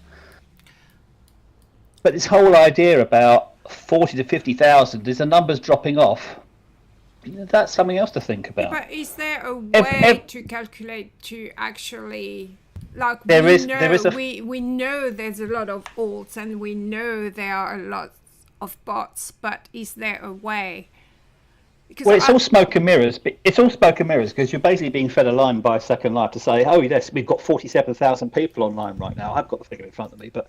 But this whole idea about 40 to 50,000 is the numbers dropping off. That's something else to think about. But is there a way to calculate to actually, like, we know there's a lot of alts and we know there are a lot of bots, but is there a way? Because it's all smoke and mirrors. It's all smoke and mirrors, because you're basically being fed a line by Second Life to say, oh yes, we've got 47,000 people online right now. I've got the figure in front of me, but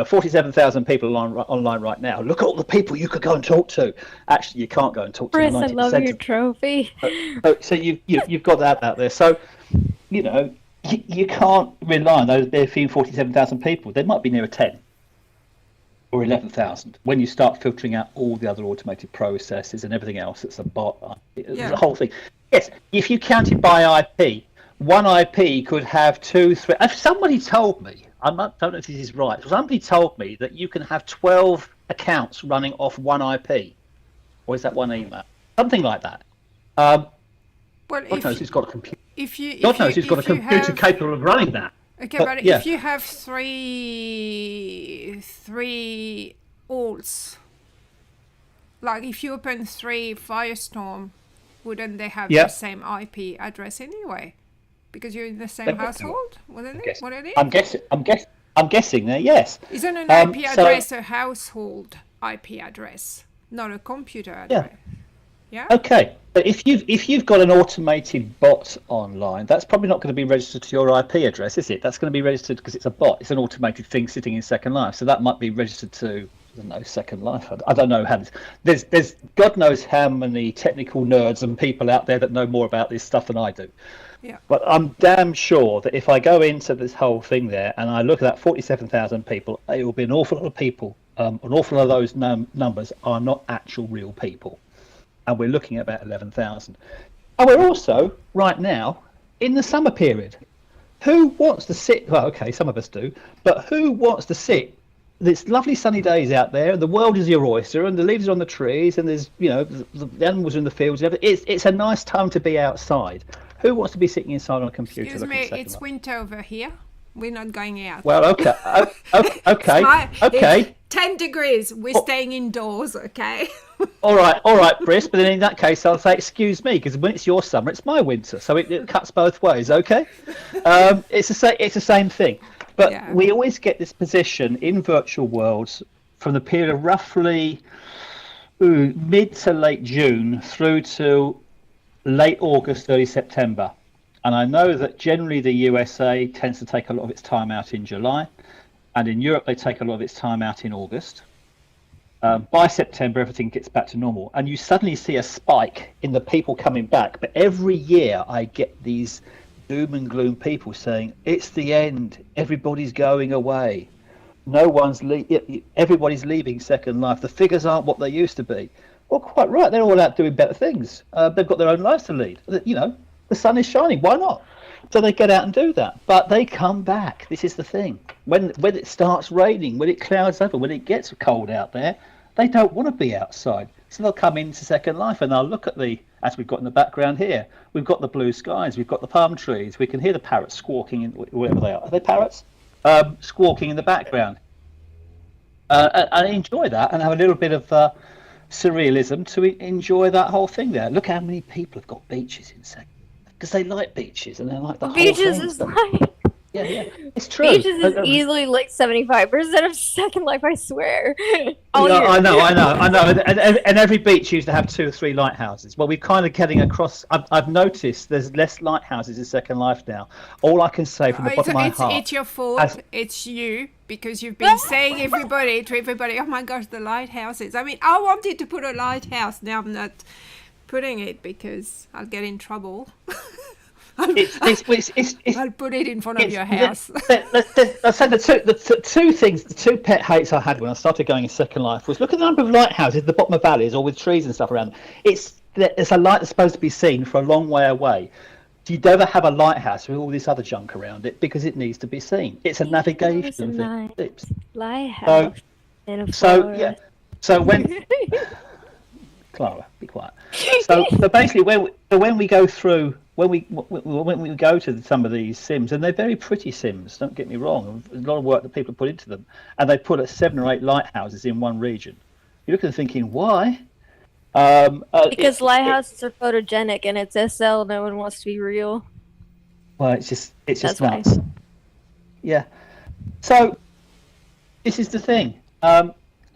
47,000 people online right now. Look at all the people you could go and talk to. Actually, you can't go and talk to. Chris, I love your trophy. So you've got that out there. So you can't rely on those there being 47,000 people. There might be nearer 10. Or 11,000 when you start filtering out all the other automated processes and everything else that's a bot. The whole thing. Yes, if you count it by IP, one IP could have 2, 3. If somebody told me, I don't know if this is right, somebody told me that you can have 12 accounts running off one IP, or is that one email? Something like that. Well, God knows who's got a computer. if you God knows who's got a if you computer have, capable of running that. okay, But but yeah. if you have three alts, like if you open 3 Firestorm, wouldn't they have Yeah. the same IP address anyway? Because you're in the same household, wouldn't it? Wouldn't it? I'm guessing there. Yes. Isn't an IP so- address a household IP address, not a computer address? Yeah. Okay, but if you've got an automated bot online, that's probably not going to be registered to your IP address, is it? That's going to be registered because it's a bot. It's an automated thing sitting in Second Life, so that might be registered to, I don't know, Second Life. I don't know how. There's God knows how many technical nerds and people out there that know more about this stuff than I do. Yeah. But I'm damn sure that if I go into this whole thing there and I look at that 47,000 people, it will be an awful lot of people. An awful lot of those numbers are not actual real people. And we're looking at about 11,000. And we're also, right now, in the summer period. Who wants to sit, well, okay, some of us do, but who wants to sit, there's lovely sunny days out there, and the world is your oyster, and the leaves are on the trees, and there's, the animals are in the fields, and everything. It's a nice time to be outside. Who wants to be sitting inside on a computer? Excuse me, it's winter over here. We're not going out. Well, okay, okay. It's 10 degrees. We're staying indoors, okay? All right, Briss. But then in that case, I'll say excuse me, because when it's your summer, it's my winter, so it cuts both ways. Okay, it's the same thing. But we always get this position in virtual worlds from the period of roughly mid to late June through to late August, early September. And I know that generally the USA tends to take a lot of its time out in July, and in Europe they take a lot of its time out in August. By September, everything gets back to normal, and you suddenly see a spike in the people coming back. But every year I get these doom and gloom people saying, it's the end, everybody's going away, everybody's leaving Second Life, the figures aren't what they used to be. Well, quite right, they're all out doing better things. They've got their own lives to lead. The sun is shining, why not? So they get out and do that, but they come back. This is the thing. When it starts raining, when it clouds over, when it gets cold out there, they don't want to be outside. So they'll come into Second Life and they'll look at as we've got in the background here, we've got the blue skies, we've got the palm trees, we can hear the parrots squawking, whatever they are. Are they parrots? Squawking in the background. And enjoy that and have a little bit of surrealism to enjoy that whole thing there. Look how many people have got beaches in Second. Because they like beaches and they like the Beaches whole thing. is like Yeah, it's true. Beaches is easily like 75% of Second Life, I swear. I know. And every beach used to have 2 or 3 lighthouses. Well, we're kind of getting across. I've noticed there's less lighthouses in Second Life now. All I can say from the bottom of my heart. It's your fault. It's you, because you've been saying to everybody, oh my gosh, the lighthouses. I mean, I wanted to put a lighthouse. Now I'm not putting it because I'll get in trouble. I'll put it in front of your house. I said the two pet hates I had when I started going in Second Life was look at the number of lighthouses at the bottom of valleys or with trees and stuff around. It's a light that's supposed to be seen for a long way away. You never have a lighthouse with all this other junk around it because it needs to be seen. It's a navigation thing. Lighthouse. So when Clara, be quiet. So basically, when we go through. When we go to some of these sims, and they're very pretty sims, don't get me wrong, there's a lot of work that people put into them, and they put 7 or 8 lighthouses in one region. You look at them thinking, why? Because lighthouses are photogenic, and it's SL, no one wants to be real. Well, it's just nuts. Why. Yeah. So, this is the thing.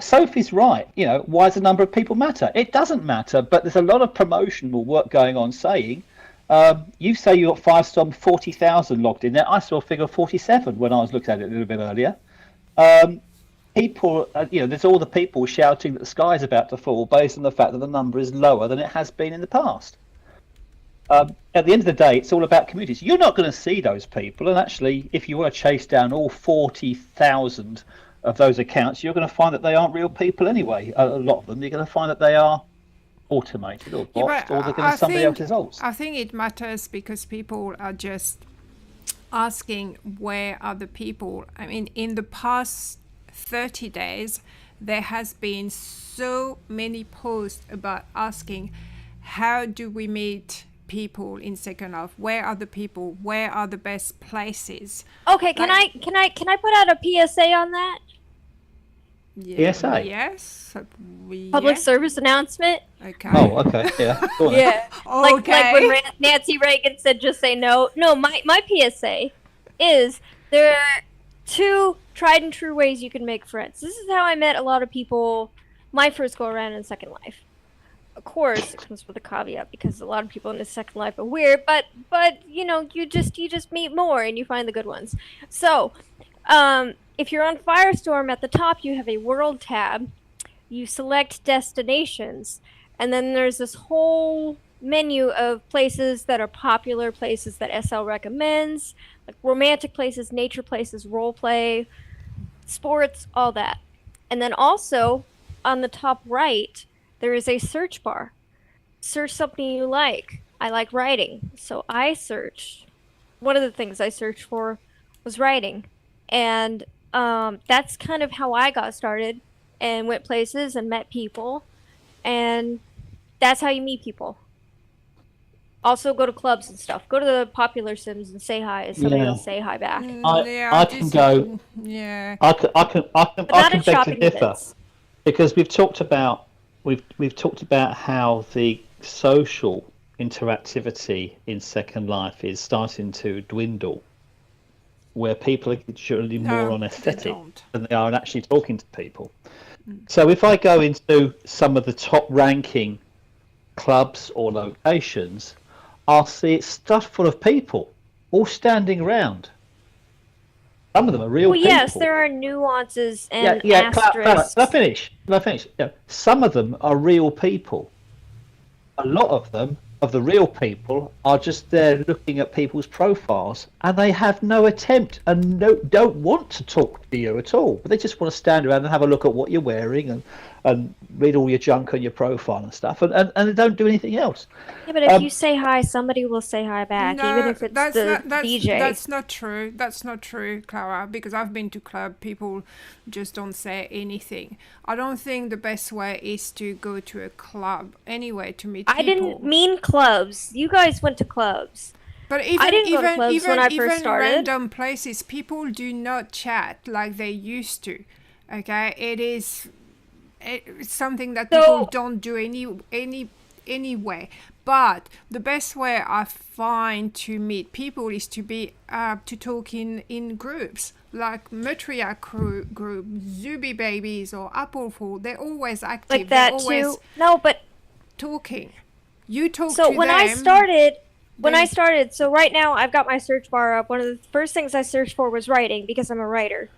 Sophie's right. Why does the number of people matter? It doesn't matter, but there's a lot of promotional work going on saying, you say you got 5-star 40,000 logged in there. I saw a figure of 47 when I was looking at it a little bit earlier. People, there's all the people shouting that the sky's about to fall based on the fact that the number is lower than it has been in the past. At the end of the day, it's all about communities. You're not going to see those people, and actually, if you want to chase down all 40,000 of those accounts, you're going to find that they aren't real people anyway. A lot of them, you're going to find that they are automated or bots, or they're going to somebody else's results. I think it matters because people are just asking where are the people. I mean, in the past 30 days, there has been so many posts about asking how do we meet people in Second Life? Where are the people? Where are the best places? Okay, can I put out a PSA on that? Yeah, PSA? yes. Public Yeah. service announcement? Okay. Oh, okay. Yeah. Go on then. Yeah. Like Okay. when Nancy Reagan said just say no. No, my PSA is there are 2 tried and true ways you can make friends. This is how I met a lot of people my first go around in Second Life. Of course, it comes with a caveat because a lot of people in the Second Life are weird, but you know, you just meet more and you find the good ones. So, if you're on Firestorm, at the top you have a world tab. You select destinations, and then there's this whole menu of places that are popular, places that SL recommends, like romantic places, nature places, role play, sports, all that. And then also on the top right, there is a search bar. Search something you like. I like writing, so I searched. One of the things I searched for was writing, and that's kind of how I got started and went places and met people, and that's how you meet people. Also, go to clubs and stuff. Go to the popular Sims and say hi, and somebody will say hi back. I can go. Yeah. I can But not beg at to shopping differ, events. because we've talked about how the social interactivity in Second Life is starting to dwindle, where people are generally more No, on they aesthetic don't. than they are on actually talking to people. So if I go into some of the top ranking clubs or locations, I'll see it's stuffed full of people all standing around. Some of them are real Well, people. yes, there are nuances and Clara, asterisks. can I finish? Yeah, some of them are real people. A lot of them, of the real people, are just there looking at people's profiles, and they have no attempt and don't want to talk to you at all. But they just want to stand around and have a look at what you're wearing and read all your junk on your profile and stuff, and they don't do anything else. Yeah, but if you say hi, somebody will say hi back, even if it's the DJ. That's not true. That's not true, Clara, because I've been to club, people just don't say anything. I don't think the best way is to go to a club anyway to meet people. I didn't mean clubs. You guys went to clubs. But even I didn't go to clubs when I first started. Random places, people do not chat like they used to. Okay, it's something that people don't do anyway. But the best way I find to meet people is to be to talk in groups like Matriarch group, Zuby Babies or Appleful. They're always active. Like that they're always too. No, but talking. You talk so to when them. I started, so right now I've got my search bar up. One of the first things I searched for was writing because I'm a writer.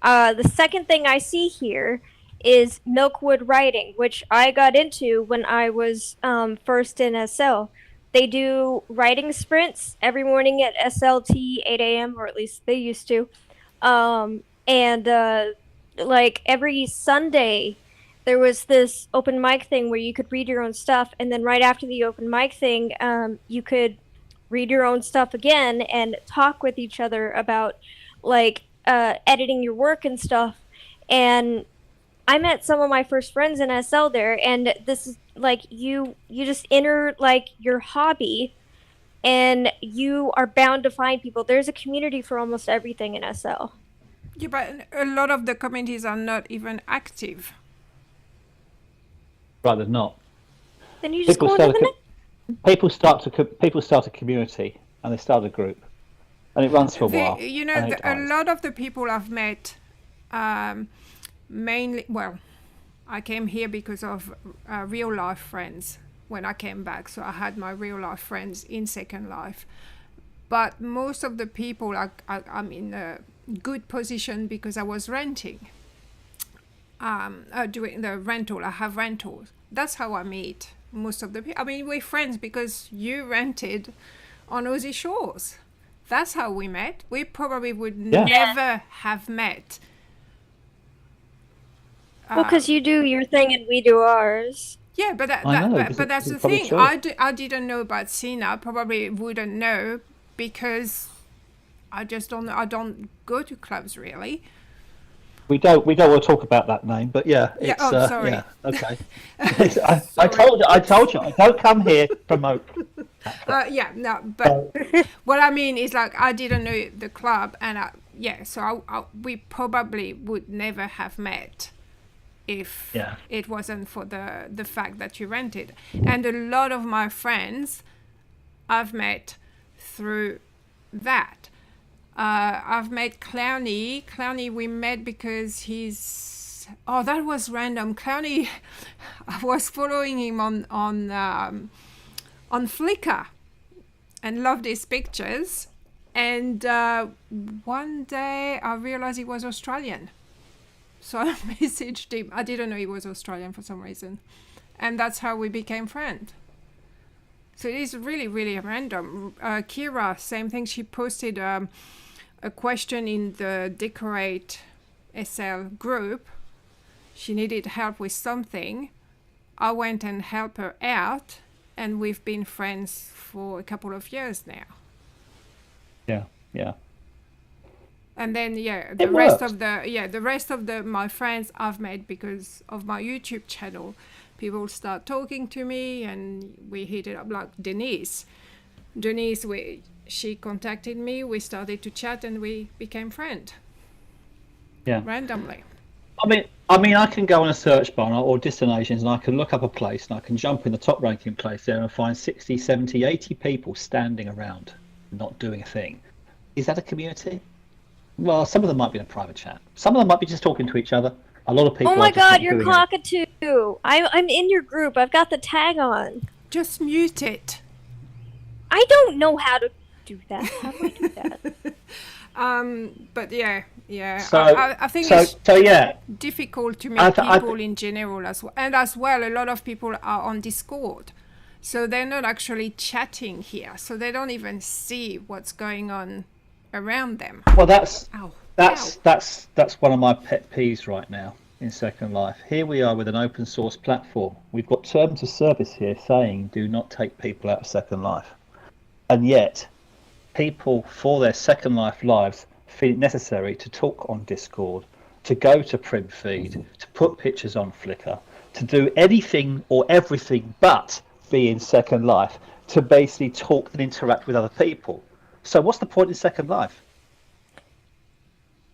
The second thing I see here is Milkwood Writing, which I got into when I was first in SL. They do writing sprints every morning at SLT 8 a.m., or at least they used to. Like every Sunday, there was this open mic thing where you could read your own stuff, and then right after the open mic thing, you could read your own stuff again and talk with each other about like editing your work and stuff. And I met some of my first friends in SL there, and this is like you just enter like your hobby, and you are bound to find people. There's a community for almost everything in SL. Yeah, but a lot of the communities are not even active. Right, there's not. Then you just go into the next. People start a community, and they start a group, and it runs for a while. You know, a lot of the people I've met, mainly, well, I came here because of real life friends when I came back. So I had my real life friends in Second Life. But most of the people, I'm in a good position because I was renting. Doing the rental, I have rentals. That's how I meet most of the people. I mean, we're friends because you rented on Aussie Shores. That's how we met. We probably would never have met. Well, because you do your thing and we do ours. Yeah, but that's the thing. I didn't know about Sina. Probably wouldn't know because I don't go to clubs really. We don't want to talk about that name, but yeah, Yeah, it's oh, sorry. yeah, okay. I told you, I don't come here to promote. Yeah, no, but what I mean is like I didn't know the club, and we probably would never have met if it wasn't for the fact that you rented. And a lot of my friends I've met through that. I've met Clowny. Clowny we met because he's... Oh, that was random. Clowny, I was following him on Flickr and loved his pictures. And one day I realized he was Australian. So I messaged him. I didn't know he was Australian for some reason. And that's how we became friends. So it is really, really random. Kira, same thing. She posted a question in the Decorate SL group. She needed help with something. I went and helped her out, and we've been friends for a couple of years now. Yeah. And then the rest of my friends I've made because of my YouTube channel. People start talking to me, and we hit it up. Like Denise, she contacted me. We started to chat, and we became friends. Yeah. Randomly. I mean, I can go on a search bar or destinations, and I can look up a place, and I can jump in the top ranking place there and find 60, 70, 80 people standing around, not doing a thing. Is that a community? Well, some of them might be in a private chat. Some of them might be just talking to each other. A lot of people. Oh my God, you're cockatoo! I'm in your group. I've got the tag on. Just mute it. I don't know how to do that. How do I do that? But yeah. So, I think it's yeah, difficult to meet people in general as well. And as well, a lot of people are on Discord. So they're not actually chatting here. So they don't even see what's going on around them. Well, that's one of my pet peeves right now in Second Life. Here we are with an open source platform. We've got terms of service here saying do not take people out of Second Life. And yet, people for their Second Life lives feel it necessary to talk on Discord, to go to Prim Feed, to put pictures on Flickr, to do anything or everything but be in Second Life, to basically talk and interact with other people. So what's the point in Second Life?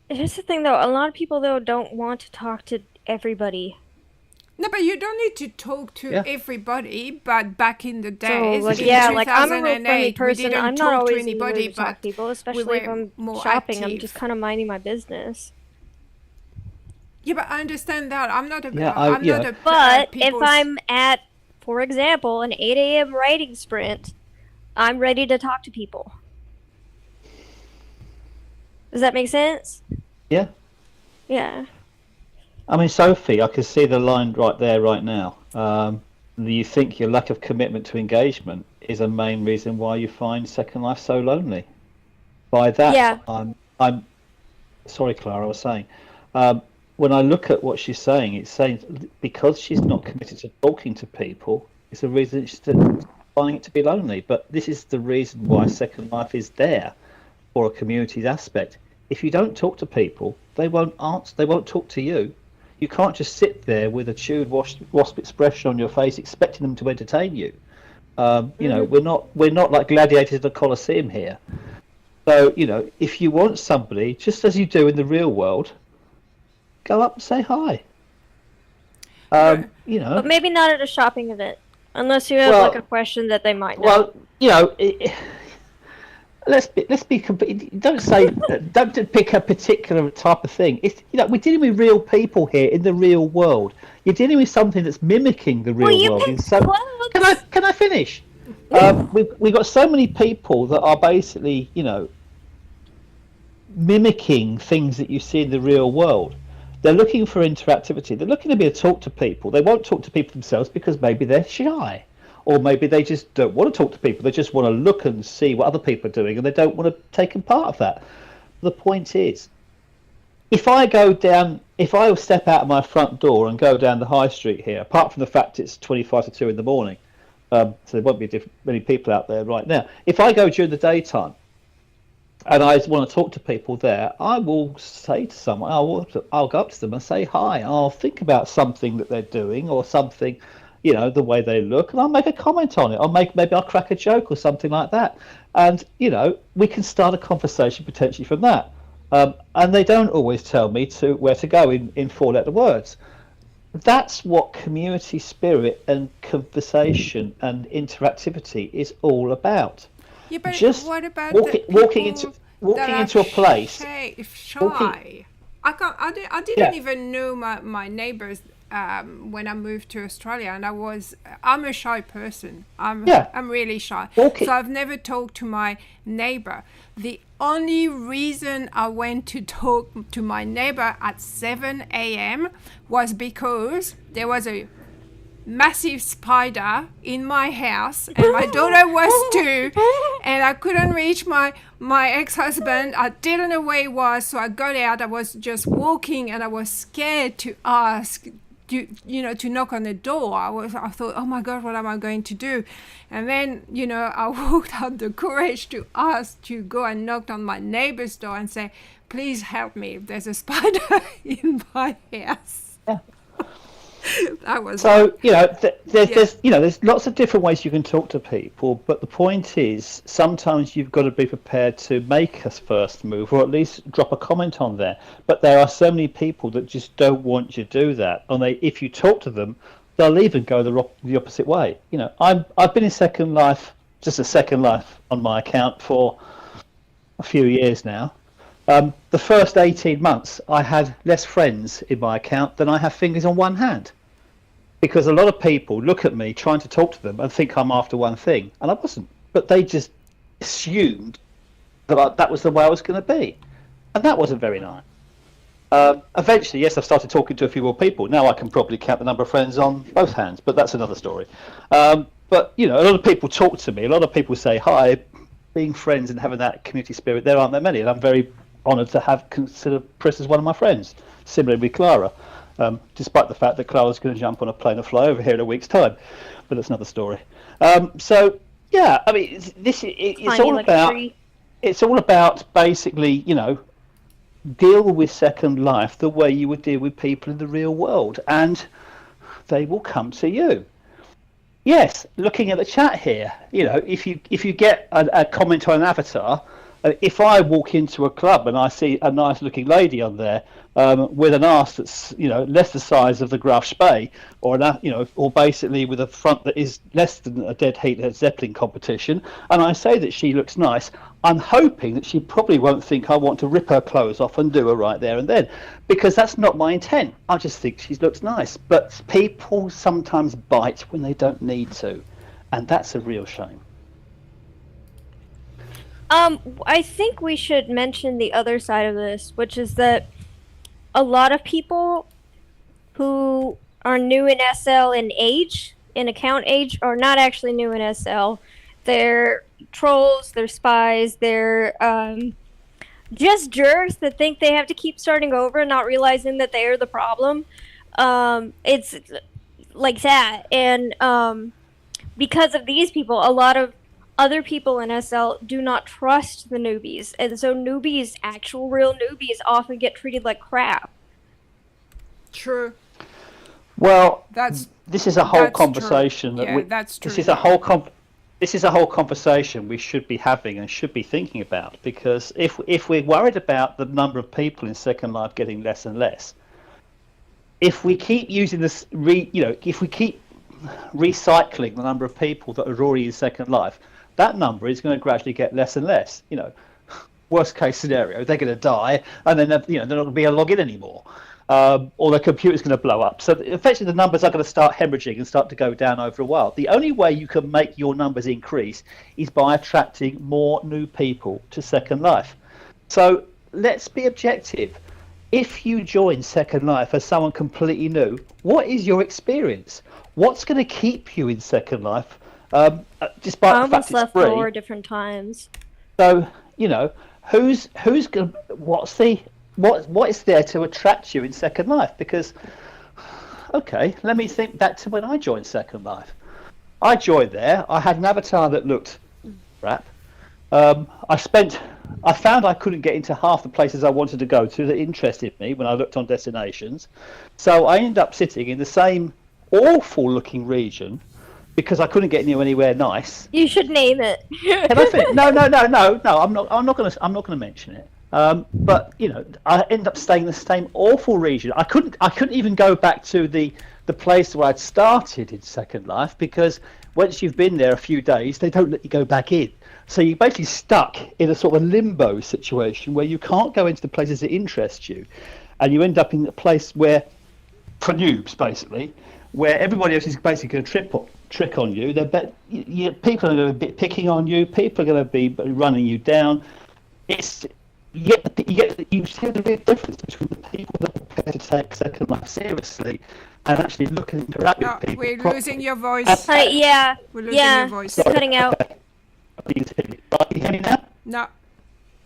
Here's the thing, though. A lot of people, though, don't want to talk to everybody. No, but you don't need to talk to everybody. But back in the days, like, in I'm a real friendly person. I'm not always in the mood to talk to people, especially if I'm shopping. Active. I'm just kind of minding my business. Yeah, but I understand that. I'm not a. But if I'm at, for example, an 8 a.m. writing sprint, I'm ready to talk to people. Does that make sense? Yeah. Yeah. I mean, Sophie, I can see the line right there, right now. You think your lack of commitment to engagement is a main reason why you find Second Life so lonely. By that, I'm sorry, Clara, I was saying. When I look at what she's saying, it's saying because she's not committed to talking to people, it's a reason she's finding it to be lonely. But this is the reason why Second Life is there. Or a community's aspect. If you don't talk to people, they won't answer. They won't talk to you. You can't just sit there with a chewed wasp expression on your face, expecting them to entertain you. You know, we're not like gladiators in the Colosseum here. So if you want somebody, just as you do in the real world, go up and say hi. But maybe not at a shopping event, unless you have like a question that they might know. Well, let's be complete. Don't pick a particular type of thing. It's we're dealing with real people here in the real world. You're dealing with something that's mimicking the real world. Can I finish? We've got so many people that are basically mimicking things that you see in the real world. They're looking for interactivity. They're looking to be able to talk to people. They won't talk to people themselves because maybe they're shy. Or maybe they just don't want to talk to people. They just want to look and see what other people are doing, and they don't want to take a part of that. The point is, if I step out of my front door and go down the high street here, apart from the fact it's 25 to 2 in the morning, so there won't be many people out there right now. If I go during the daytime, and I want to talk to people there, I will say to someone, I'll go up to them and say hi. I'll think about something that they're doing or something, the way they look, and I'll make a comment on it. Maybe I'll crack a joke or something like that, and we can start a conversation potentially from that. And they don't always tell me where to go in four-letter words. That's what community spirit and conversation and interactivity is all about. Yeah, but Just what about walking into a place. Shy. I didn't even know my neighbors when I moved to Australia, and I'm a shy person. I'm really shy. So I've never talked to my neighbor. The only reason I went to talk to my neighbor at 7 a.m. was because there was a massive spider in my house, and my daughter was 2, and I couldn't reach my ex-husband. I didn't know where he was, so I got out. I was just walking, and I was scared to ask, to knock on the door. I thought, oh my God, what am I going to do? And then, I walked up the courage to ask to go and knock on my neighbor's door and say, please help me. There's a spider in my house. Yeah. That was so there's lots of different ways you can talk to people, but the point is sometimes you've got to be prepared to make a first move or at least drop a comment on there. But there are so many people that just don't want you to do that, and if you talk to them, they'll even go the opposite way. I've been in Second Life, just a Second Life on my account for a few years now. The first 18 months, I had less friends in my account than I have fingers on one hand. Because a lot of people look at me trying to talk to them and think I'm after one thing, and I wasn't. But they just assumed that that was the way I was going to be. And that wasn't very nice. Eventually, yes, I've started talking to a few more people. Now I can probably count the number of friends on both hands, but that's another story. But, a lot of people talk to me. A lot of people say hi. Being friends and having that community spirit, there aren't that many, and I'm very honoured to consider Chris as one of my friends. Similarly with Clara, despite the fact that Clara's going to jump on a plane and fly over here in a week's time, but that's another story. So yeah, I mean, it's all about basically, deal with Second Life the way you would deal with people in the real world, and they will come to you. Yes, looking at the chat here, if you get a comment on an avatar. If I walk into a club and I see a nice-looking lady on there with an arse that's less the size of the Graf Spee, or basically with a front that is less than a dead heat Led Zeppelin competition, and I say that she looks nice, I'm hoping that she probably won't think I want to rip her clothes off and do her right there and then, because that's not my intent. I just think she looks nice. But people sometimes bite when they don't need to, and that's a real shame. I think we should mention the other side of this, which is that a lot of people who are new in SL in account age, are not actually new in SL. They're trolls, they're spies, they're just jerks that think they have to keep starting over, not realizing that they are the problem. It's like that. And because of these people, a lot of other people in SL do not trust the newbies, and so newbies, actual real newbies, often get treated like crap. True. Well, this is a whole conversation that's true. This is a whole conversation we should be having and should be thinking about, because if we're worried about the number of people in Second Life getting less and less, if we keep using this, if we keep recycling the number of people that are already in Second Life, that number is going to gradually get less and less. Worst case scenario, they're going to die, and then they're not going to be able to log in anymore, or the computer's going to blow up. So effectively, the numbers are going to start hemorrhaging and start to go down over a while. The only way you can make your numbers increase is by attracting more new people to Second Life. So let's be objective. If you join Second Life as someone completely new, what is your experience? What's going to keep you in Second Life? Despite the fact it's free. 4 different times. So who's going? What is there to attract you in Second Life? Because let me think back to when I joined Second Life. I joined there. I had an avatar that looked crap. I found I couldn't get into half the places I wanted to go to that interested me when I looked on destinations. So I ended up sitting in the same awful looking region because I couldn't get anywhere nice. You should name it. Can I finish? No. I'm not going to mention it. But I ended up staying in the same awful region. I couldn't even go back to the place where I'd started in Second Life, because once you've been there a few days, they don't let you go back in. So you're basically stuck in a sort of limbo situation where you can't go into the places that interest you, and you end up in a place where, for noobs basically, where everybody else is basically going to trick on you. People are going to be picking on you. People are going to be running you down. You see the big difference between the people that are prepared to take Second Life seriously and actually look and interact with people. We're losing your voice. Yeah. We're losing your voice. It's cutting out. Can you hear me now? No.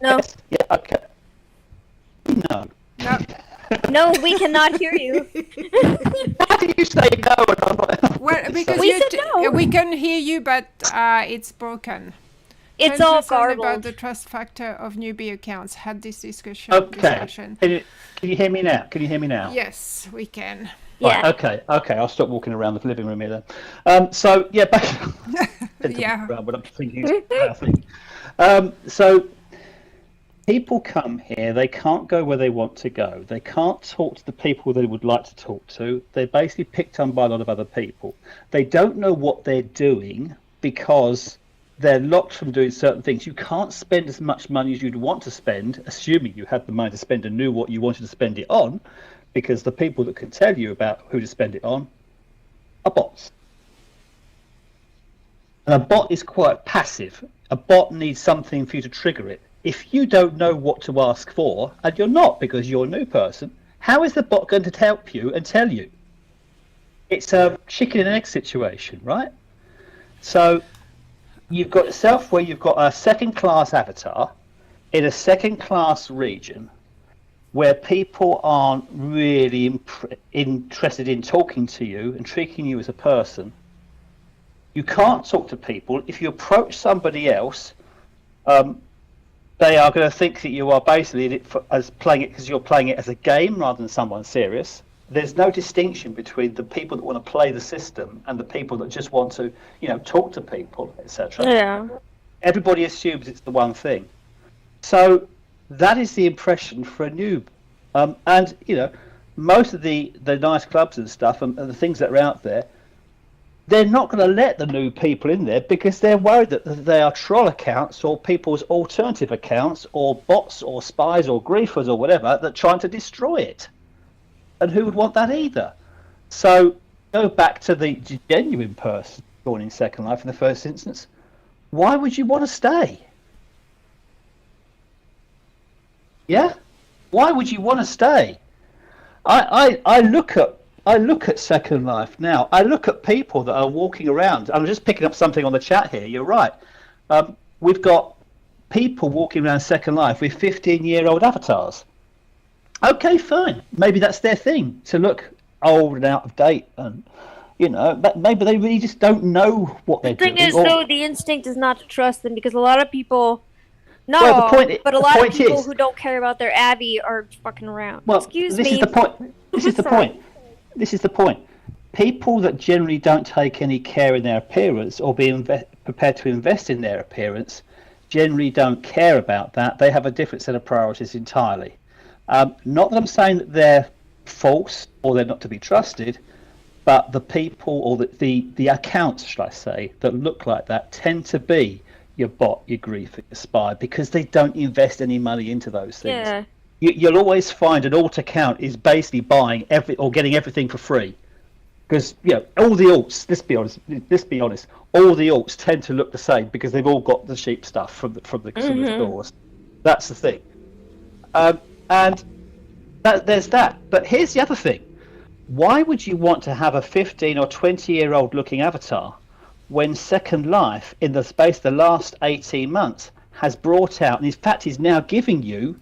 No. Yes. Yeah. Okay. No. No. No, we cannot hear you. How do you say no? And I'm not... Well, because We said no. we can hear you, but it's broken. It's all about garbled. the trust factor of newbie accounts. Had this discussion. Okay. Can you hear me now? Can you hear me now? Yes, we can. Yeah. Right, okay. I'll stop walking around the living room here then. So yeah, back. Yeah. What I'm thinking. So people come here. They can't go where they want to go. They can't talk to the people they would like to talk to. They're basically picked on by a lot of other people. They don't know what they're doing because they're locked from doing certain things. You can't spend as much money as you'd want to spend, assuming you had the money to spend and knew what you wanted to spend it on, because the people that can tell you about who to spend it on are bots. And a bot is quite passive. A bot needs something for you to trigger it. If you don't know what to ask for, and you're not because you're a new person, how is the bot going to help you and tell you? It's a chicken and egg situation, right? So you've got yourself where you've got a second-class avatar in a second-class region where people aren't really interested in talking to you and treating you as a person. You can't talk to people. If you approach somebody else, they are going to think that you are basically as playing it because you're playing it as a game rather than someone serious. There's no distinction between the people that want to play the system and the people that just want to, talk to people, etc. Yeah. Everybody assumes it's the one thing. So that is the impression for a noob. And most of the nice clubs and stuff and the things that are out there, they're not going to let the new people in there because they're worried that they are troll accounts or people's alternative accounts or bots or spies or griefers or whatever that are trying to destroy it. And who would want that either? So go back to the genuine person born in Second Life in the first instance. Why would you want to stay? Yeah? Why would you want to stay? I look at Second Life now. I look at people that are walking around. I'm just picking up something on the chat here. You're right. We've got people walking around Second Life with 15-year-old avatars. Okay, fine. Maybe that's their thing, to look old and out of date, and but maybe they really just don't know what they're doing. The thing is, though, the instinct is not to trust them because a lot of people. No, well, but a lot of people who don't care about their Abby are fucking around. Well, Excuse this me. is the point. This is the point. This is the point. People that generally don't take any care in their appearance or be prepared to invest in their appearance generally don't care about that. They have a different set of priorities entirely. Not that I'm saying that they're false or they're not to be trusted, but the people or the accounts, should I say, that look like that tend to be your bot, your griefer, your spy, because they don't invest any money into those things. Yeah. You'll always find an alt account is basically buying getting everything for free, because all the alts. Let's be honest. All the alts tend to look the same because they've all got the cheap stuff from the stores. That's the thing. And there's that. But here's the other thing. Why would you want to have a 15 or 20-year-old looking avatar when Second Life, in the space of the last 18 months, has brought out, and in fact is now giving you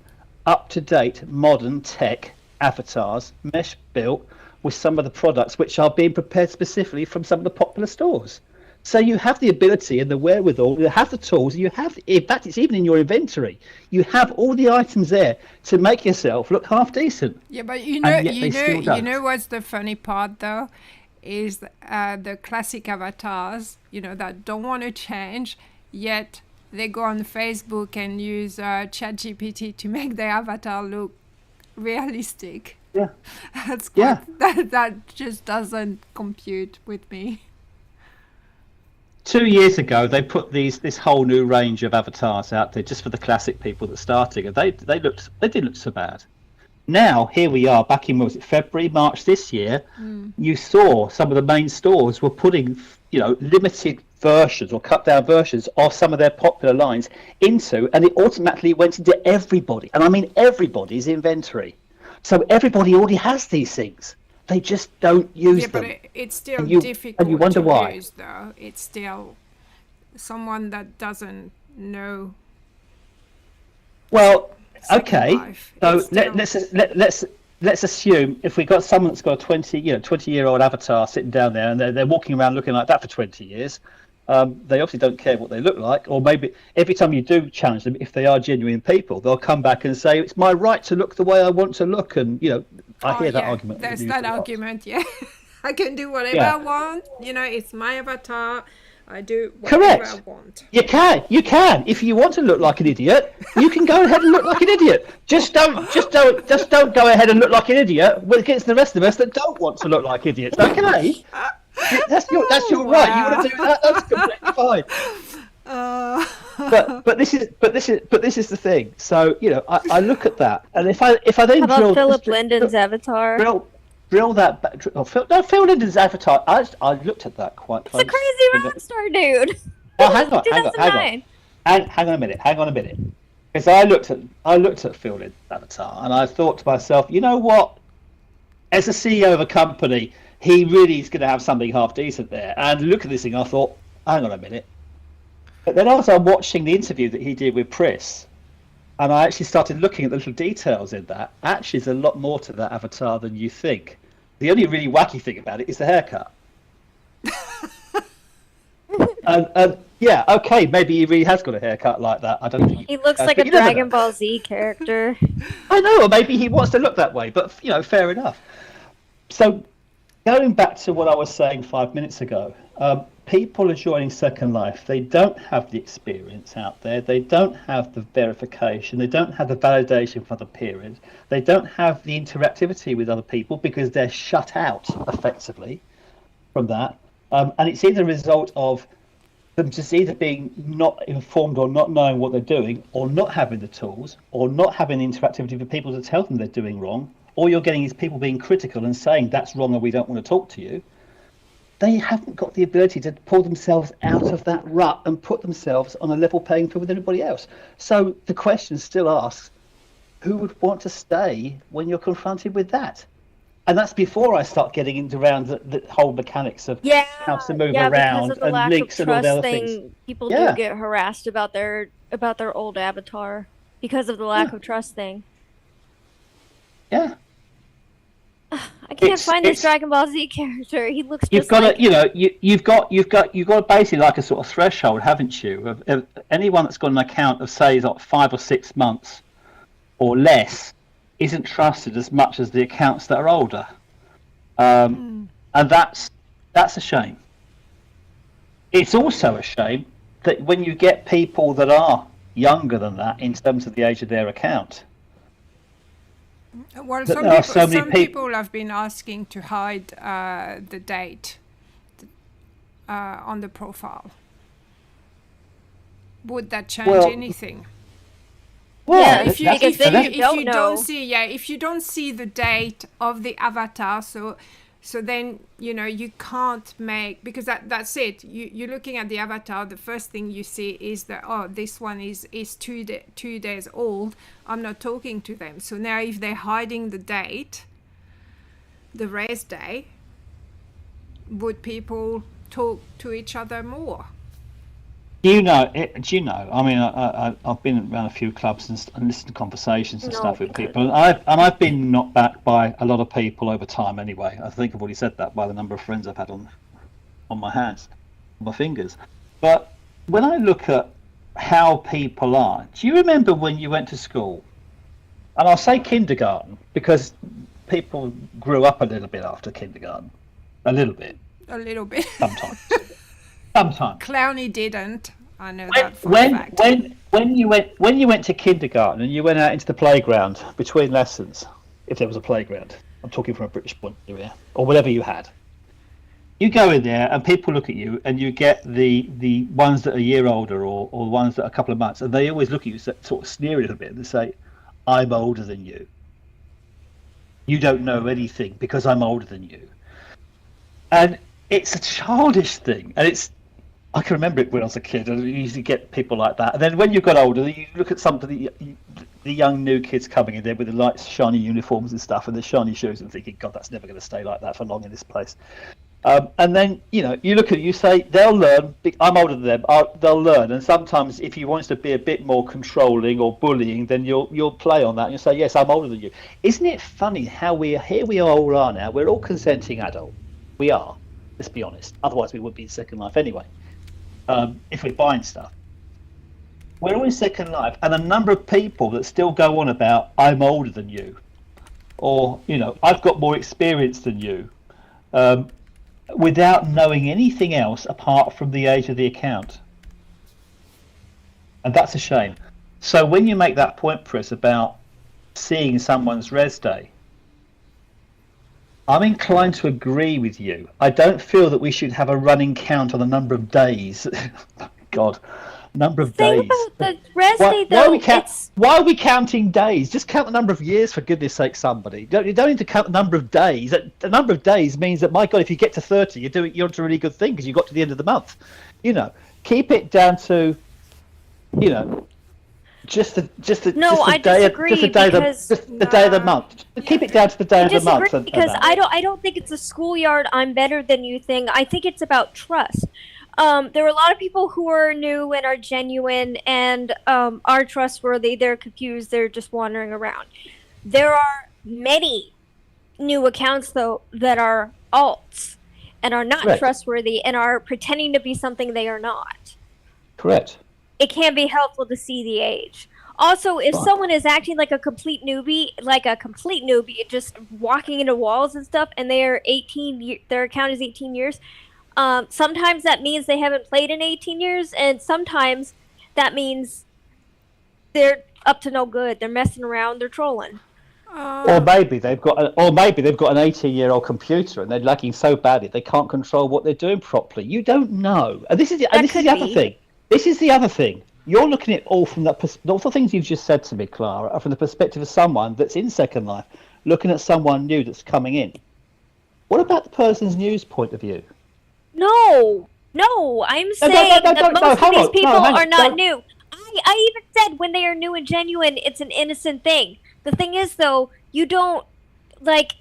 up-to-date modern tech avatars, mesh built, with some of the products which are being prepared specifically from some of the popular stores. So you have the ability and the wherewithal, you have the tools, you have, in fact, it's even in your inventory. You have all the items there to make yourself look half decent. Yeah, but And yet they still don't. you know what's the funny part though, is the classic avatars, that don't want to change, yet they go on Facebook and use ChatGPT to make their avatar look realistic. Yeah. That's quite, that just doesn't compute with me. 2 years ago, they put this whole new range of avatars out there just for the classic people that started, and they didn't look so bad. Now here we are, back in, what was it, February, March this year. You saw some of the main stores were putting, limited versions or cut down versions of some of their popular lines into, and it automatically went into everybody, and I mean everybody's inventory. So everybody already has these things. They just don't use them. Yeah, but it's still difficult and you wonder to why. use, though. It's still someone that doesn't know. Well, okay. So Still... let's assume if we got someone that's got a 20-year-old avatar sitting down there, and they're walking around looking like that for 20 years. They obviously don't care what they look like, or maybe every time you do challenge them, if they are genuine people, they'll come back and say it's my right to look the way I want to look, and I hear that argument. There's that argument, yeah. I can do whatever I want. It's my avatar. I do whatever I want. You can. If you want to look like an idiot, you can go ahead and look like an idiot. Just don't go ahead and look like an idiot against the rest of us that don't want to look like idiots. Okay. That's your right. You want to do that? That's completely fine. But this is the thing. So I look at that, and if I then how about Philip Linden's avatar? Drill that back. Phil Linden's avatar. I looked at that quite close. It's a crazy rock star dude. Oh, hang on a minute. Because I looked at Phil Linden's avatar, and I thought to myself, you know what? As a CEO of a company, he really is going to have something half decent there. And look at this thing, I thought, hang on a minute. But then as I'm watching the interview that he did with Pris, and I actually started looking at the little details in that, actually there's a lot more to that avatar than you think. The only really wacky thing about it is the haircut. and yeah, okay, maybe he really has got a haircut like that. I don't think he looks like a Dragon Ball Z character. I know, or maybe he wants to look that way, but fair enough. So going back to what I was saying 5 minutes ago, people are joining Second Life. They don't have the experience out there. They don't have the verification. They don't have the validation for the period. They don't have the interactivity with other people because they're shut out effectively from that. And it's either a result of them just either being not informed or not knowing what they're doing, or not having the tools, or not having interactivity for people to tell them they're doing wrong, or you're getting these people being critical and saying that's wrong or we don't want to talk to you. They haven't got the ability to pull themselves out of that rut and put themselves on a level playing field with everybody else. So the question still asks, who would want to stay when you're confronted with that? And that's before I start getting into around the whole mechanics of how to move around and links and all the other things. People do get harassed about their old avatar because of the lack of trust thing. Yeah. I can't find this Dragon Ball Z character. He looks just you've got basically like a sort of threshold, haven't you? Of anyone that's got an account of say like 5 or 6 months or less isn't trusted as much as the accounts that are older, and that's a shame. It's also a shame that when you get people that are younger than that in terms of the age of their account. Well, some people have been asking to hide the date on the profile. Would that change anything? Well, if you don't see the date of the avatar, so then you can't make, because that's it. You're looking at the avatar. The first thing you see is that this one is 2 days old. I'm not talking to them. So now if they're hiding the date, the race day, would people talk to each other more? Do you know? I mean, I've been around a few clubs and listened to conversations and stuff with people, and I've been knocked back by a lot of people over time. Anyway, I think I've already said that by the number of friends I've had on my hands. my fingers. But when I look at how people are, do you remember when you went to school? And I'll say kindergarten because people grew up a little bit after kindergarten. A little bit. A little bit. Sometimes. Sometimes. Clowny didn't. I know that for a fact. When you went to kindergarten and you went out into the playground between lessons, if there was a playground, I'm talking from a British point of view here, or whatever you had. You go in there and people look at you and you get the ones that are a year older or the ones that are a couple of months, and they always look at you sort of sneer a little bit and they say, I'm older than you. You don't know anything because I'm older than you. And it's a childish thing, and I can remember it when I was a kid, and you usually get people like that. And then when you got older, you look at somebody, the young new kids coming in there with the light, shiny uniforms and stuff, and the shiny shoes, and thinking, God, that's never going to stay like that for long in this place. And then, you look at it, you say, they'll learn, I'm older than them, they'll learn. And sometimes if you want to be a bit more controlling or bullying, then you'll play on that and you'll say, yes, I'm older than you. Isn't it funny how here we all are now, we're all consenting adults. We are, let's be honest. Otherwise we would be in Second Life anyway. If we're buying stuff, we're all in Second Life, and a number of people that still go on about I'm older than you, or I've got more experience than you, without knowing anything else apart from the age of the account, and that's a shame. So when you make that point, Chris, about seeing someone's res day, I'm inclined to agree with you. I don't feel that we should have a running count on the number of days. God, number of days. About the res day, though, why are we counting days? Just count the number of years, for goodness sake, somebody. You don't need to count the number of days. The number of days means that, my God, if you get to 30, you're onto a really good thing because you got to the end of the month. Keep it down to, just the day of the month. Keep it down to the day of the month. Because I don't think it's a schoolyard I'm better than you thing. I think it's about trust. There are a lot of people who are new and are genuine and are trustworthy. They're confused. They're just wandering around. There are many new accounts, though, that are alts and are not trustworthy and are pretending to be something they are not. Correct. It can be helpful to see the age. Also, if someone is acting like a complete newbie, just walking into walls and stuff, and their account is 18 years, sometimes that means they haven't played in 18 years, and sometimes that means they're up to no good. They're messing around. They're trolling. Or maybe they've got an 18-year-old computer and they're lagging so badly they can't control what they're doing properly. You don't know. And this is the other thing. This is the other thing. You're looking at all from all the things you've just said to me, Clara, are from the perspective of someone that's in Second Life, looking at someone new that's coming in. What about the person's news point of view? No, I'm saying that most of these people are not new. I even said when they are new and genuine, it's an innocent thing. The thing is, though, you don't, it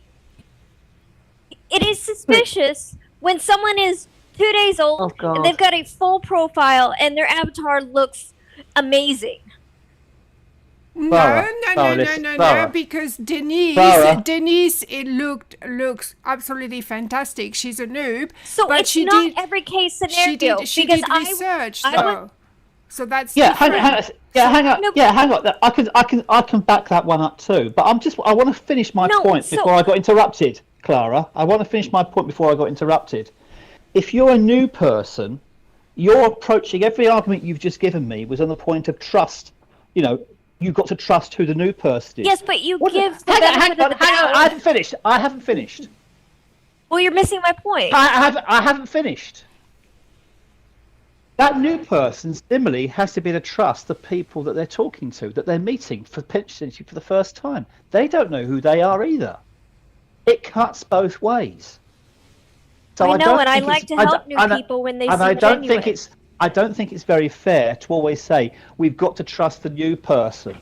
is suspicious when someone is 2 days old and they've got a full profile and their avatar looks amazing. No, because Denise, it looks absolutely fantastic. She's a noob. So but it's not every case scenario. She did research, though. So that's hang on. I can back that one up too. But I want to finish my point before I got interrupted, Clara. I want to finish my point before I got interrupted. If you're a new person, you're approaching every argument you've just given me was on the point of trust. You've got to trust who the new person is. Yes, but you give the benefit of the doubt. Hang on, I haven't finished. Well, you're missing my point. I haven't finished. That new person similarly has to be able to trust the people that they're talking to, that they're meeting for the first time. They don't know who they are either. It cuts both ways. So I like to help new people when they seem genuine. I don't think it's very fair to always say we've got to trust the new person.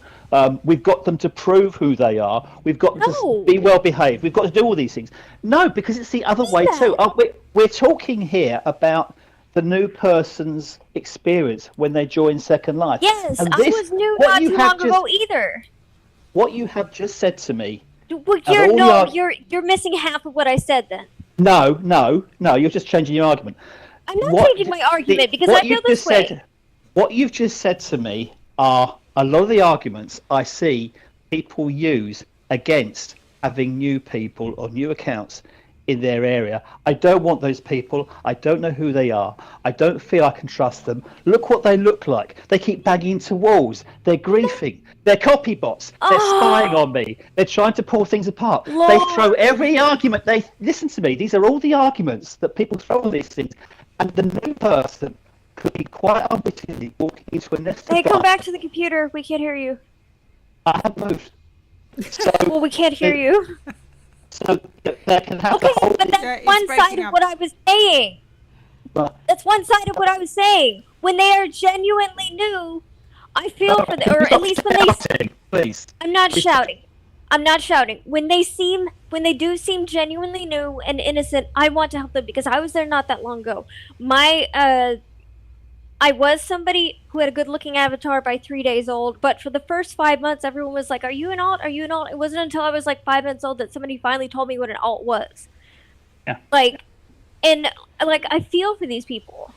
We've got them to prove who they are. We've got them to be well behaved. We've got to do all these things. No, because it's the other way too. We're talking here about the new person's experience when they join Second Life. Yes, I was new not too long ago either. What you have just said to me. You're missing half of what I said then. No, you're just changing your argument. I'm not changing my argument because I feel this way. What you've just said to me are a lot of the arguments I see people use against having new people or new accounts in their area. I don't want those people. I don't know who they are. I don't feel I can trust them. Look what they look like. They keep banging into walls. They're griefing. They're copy bots. They're spying on me. They're trying to pull things apart. Lord. They throw every argument. Listen to me. These are all the arguments that people throw on these things. And the new person could be quite unwittingly walking into a nest of Hey, come dust. back to the computer. We can't hear you. I have moved. So, Well, we can't hear you. so they can have Okay, the whole. but Yeah, that's it's one side breaking of up. what I was saying. Well, That's one side of what I was saying. When they are genuinely new, I feel for them, or at least when they. Shouting, please. I'm not shouting. I'm not shouting. When they do seem genuinely new and innocent, I want to help them because I was there not that long ago. I was somebody who had a good-looking avatar by 3 days old, but for the first 5 months, everyone was like, "Are you an alt? Are you an alt?" It wasn't until I was like 5 months old that somebody finally told me what an alt was. Yeah. I feel for these people.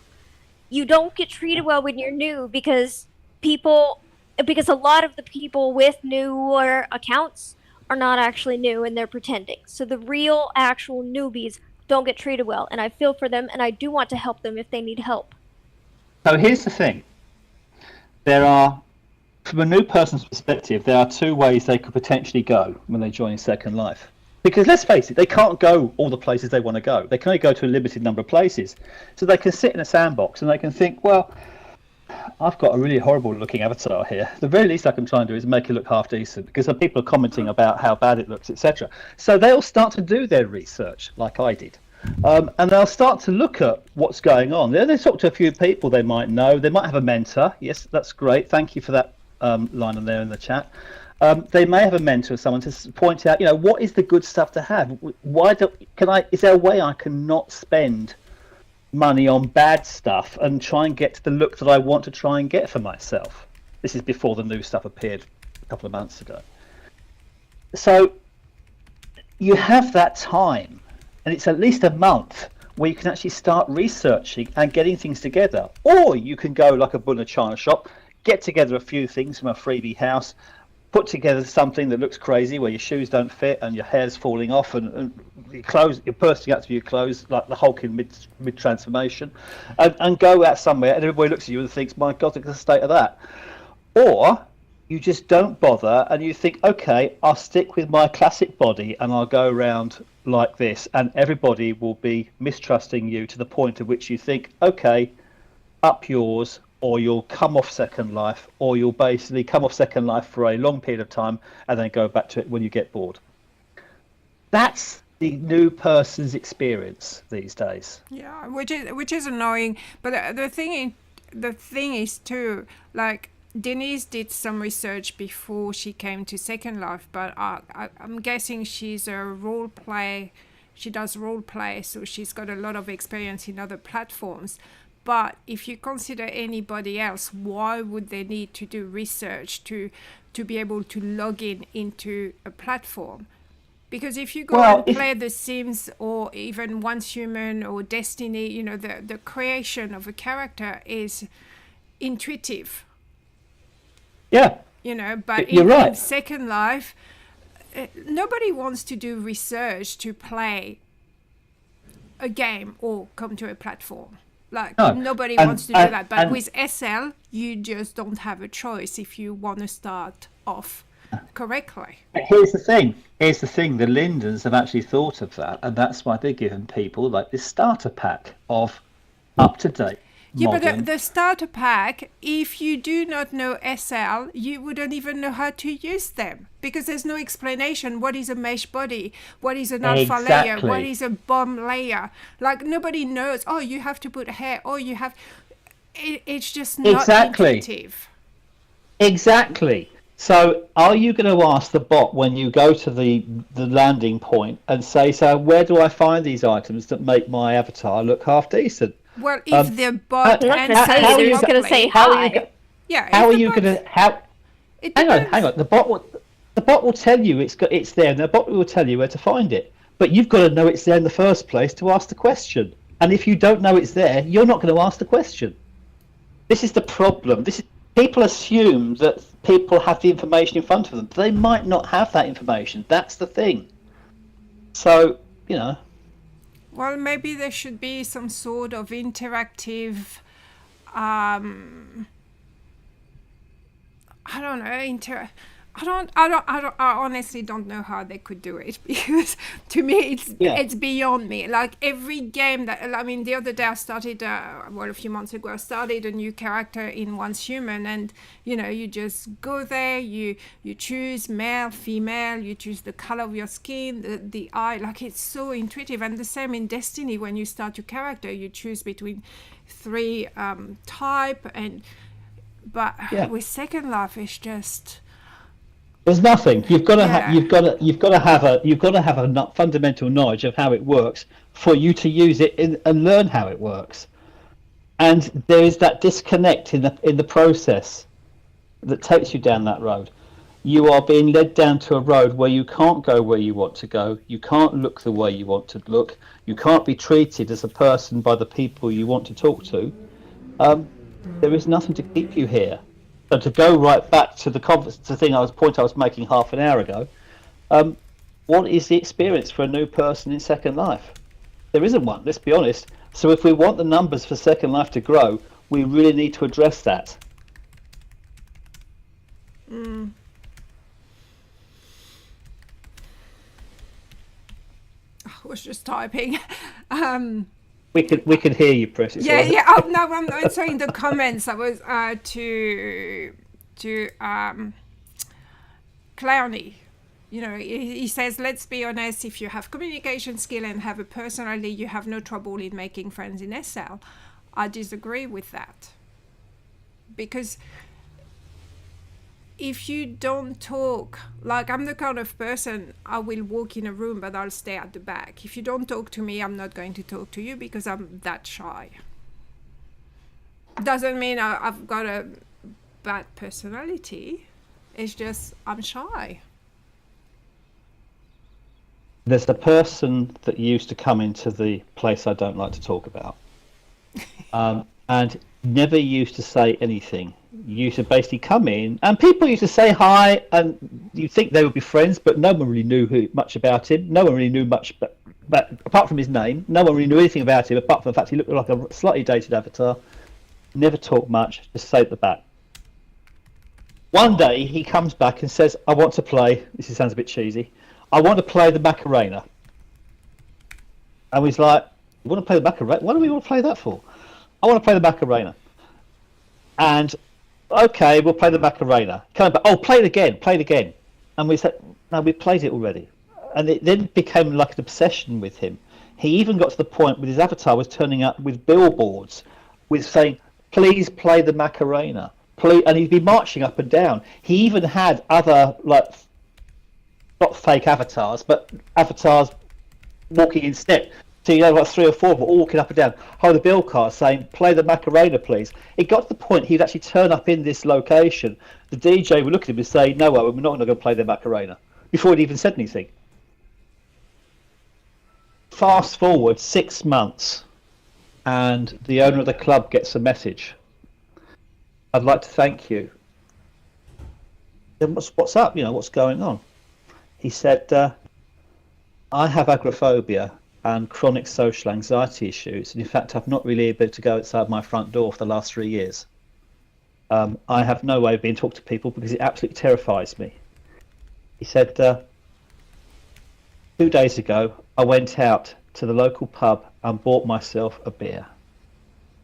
You don't get treated well when you're new because a lot of the people with newer accounts are not actually new and they're pretending. So the real, actual newbies don't get treated well, and I feel for them, and I do want to help them if they need help. So here's the thing. There are, from a new person's perspective, there are two ways they could potentially go when they join Second Life. Because let's face it, they can't go all the places they want to go. They can only go to a limited number of places. So they can sit in a sandbox and they can think, well, I've got a really horrible looking avatar here. The very least I can try and do is make it look half decent because some people are commenting about how bad it looks, etc. So they'll start to do their research like I did. And they'll start to look at what's going on. They talk to a few people they might know. They might have a mentor. Yes, that's great. Thank you for that line on there in the chat. They may have a mentor or someone to point out, what is the good stuff to have? Is there a way I can not spend money on bad stuff and try and get to the look that I want to try and get for myself? This is before the new stuff appeared a couple of months ago. So you have that time. And it's at least a month where you can actually start researching and getting things together. Or you can go like a bull in a china shop, get together a few things from a freebie house, put together something that looks crazy where your shoes don't fit and your hair's falling off and your clothes, you're bursting out through your clothes like the Hulk in mid-transformation, and go out somewhere and everybody looks at you and thinks, my God, look at the state of that. Or you just don't bother and you think, okay, I'll stick with my classic body and I'll go around like this, and everybody will be mistrusting you to the point at which you think, okay, up yours, or you'll come off Second Life, or you'll basically come off Second Life for a long period of time and then go back to it when you get bored. That's the new person's experience these days. Yeah, which is annoying. But the thing is too, like, Denise did some research before she came to Second Life, but I'm guessing she's a role play. She does role play, so she's got a lot of experience in other platforms. But if you consider anybody else, why would they need to do research to be able to log into a platform? Because if you go and play The Sims or even Once Human or Destiny, the creation of a character is intuitive. Yeah. But you're right. In Second Life, nobody wants to do research to play a game or come to a platform. Nobody wants to do that. But with SL, you just don't have a choice if you want to start off correctly. But here's the thing. The Lindens have actually thought of that, and that's why they're giving people like this starter pack of up-to-date. Yeah, but the starter pack, if you do not know SL, you wouldn't even know how to use them because there's no explanation. What is a mesh body? What is an alpha layer? What is a bomb layer? Like, nobody knows. Oh, you have to put hair. Oh, you have... It's just not intuitive. Exactly. So are you going to ask the bot when you go to the landing point and say, so where do I find these items that make my avatar look half decent? Well, if the bot answers it's going to say hi. How are you going to... Hang on. The bot will tell you it's there, and the bot will tell you where to find it. But you've got to know it's there in the first place to ask the question. And if you don't know it's there, you're not going to ask the question. This is the problem. People assume that people have the information in front of them. They might not have that information. That's the thing. So, Well, maybe there should be some sort of interactive, I don't know, I honestly don't know how they could do it, because to me it's beyond me. Like every game the other day I started, a few months ago, I started a new character in Once Human, and you just go there, you choose male, female, you choose the color of your skin, the eye, like it's so intuitive. And the same in Destiny, when you start your character, you choose between 3 type, but with Second Life it's just, there's nothing. You've got to have a fundamental knowledge of how it works for you to use it and learn how it works. And there is that disconnect in the process that takes you down that road. You are being led down to a road where you can't go where you want to go. You can't look the way you want to look. You can't be treated as a person by the people you want to talk to. There is nothing to keep you here. So to go right back to the point I was making half an hour ago, what is the experience for a new person in Second Life? There isn't one, let's be honest. So if we want the numbers for Second Life to grow, we really need to address that. I was just typing. We can hear you, Chris. Yeah. Oh no, I'm sorry. In the comments, I was to Clowny. He says, let's be honest. If you have communication skill and have a personality, you have no trouble in making friends in SL. I disagree with that, because if you don't talk, like I'm the kind of person, I will walk in a room but I'll stay at the back. If you don't talk to me, I'm not going to talk to you because I'm that shy. Doesn't mean I've got a bad personality. It's just I'm shy. There's the person that used to come into the place I don't like to talk about, and never used to say anything. Used to basically come in, and people used to say hi, and you think they would be friends, but no one really knew much about him. No one really knew much, but apart from his name, no one really knew anything about him, apart from the fact he looked like a slightly dated avatar. Never talked much, just stayed at the back. One day he comes back and says, I want to play, this sounds a bit cheesy, I want to play the Macarena. And he's like, you want to play the Macarena? What do we want to play that for? I want to play the Macarena. And okay, we'll play the Macarena. Coming back, play it again. And we said, no, we played it already. And it then became like an obsession with him. He even got to the point where his avatar was turning up with billboards with saying, please play the Macarena. Please, and he'd be marching up and down. He even had other, like, not fake avatars, but avatars walking in step. So you have like 3 or 4 of them all walking up and down, hold a bill card saying, play the Macarena, please. It got to the point he'd actually turn up in this location. The DJ would look at him and say, no, we're not going to play the Macarena, before he'd even said anything. Fast forward 6 months, and the owner of the club gets a message. I'd like to thank you. Then what's up? What's going on? He said, I have agoraphobia and chronic social anxiety issues, and in fact I've not really been able to go outside my front door for the last 3 years. I have no way of being talked to people because it absolutely terrifies me. He said, 2 days ago I went out to the local pub and bought myself a beer.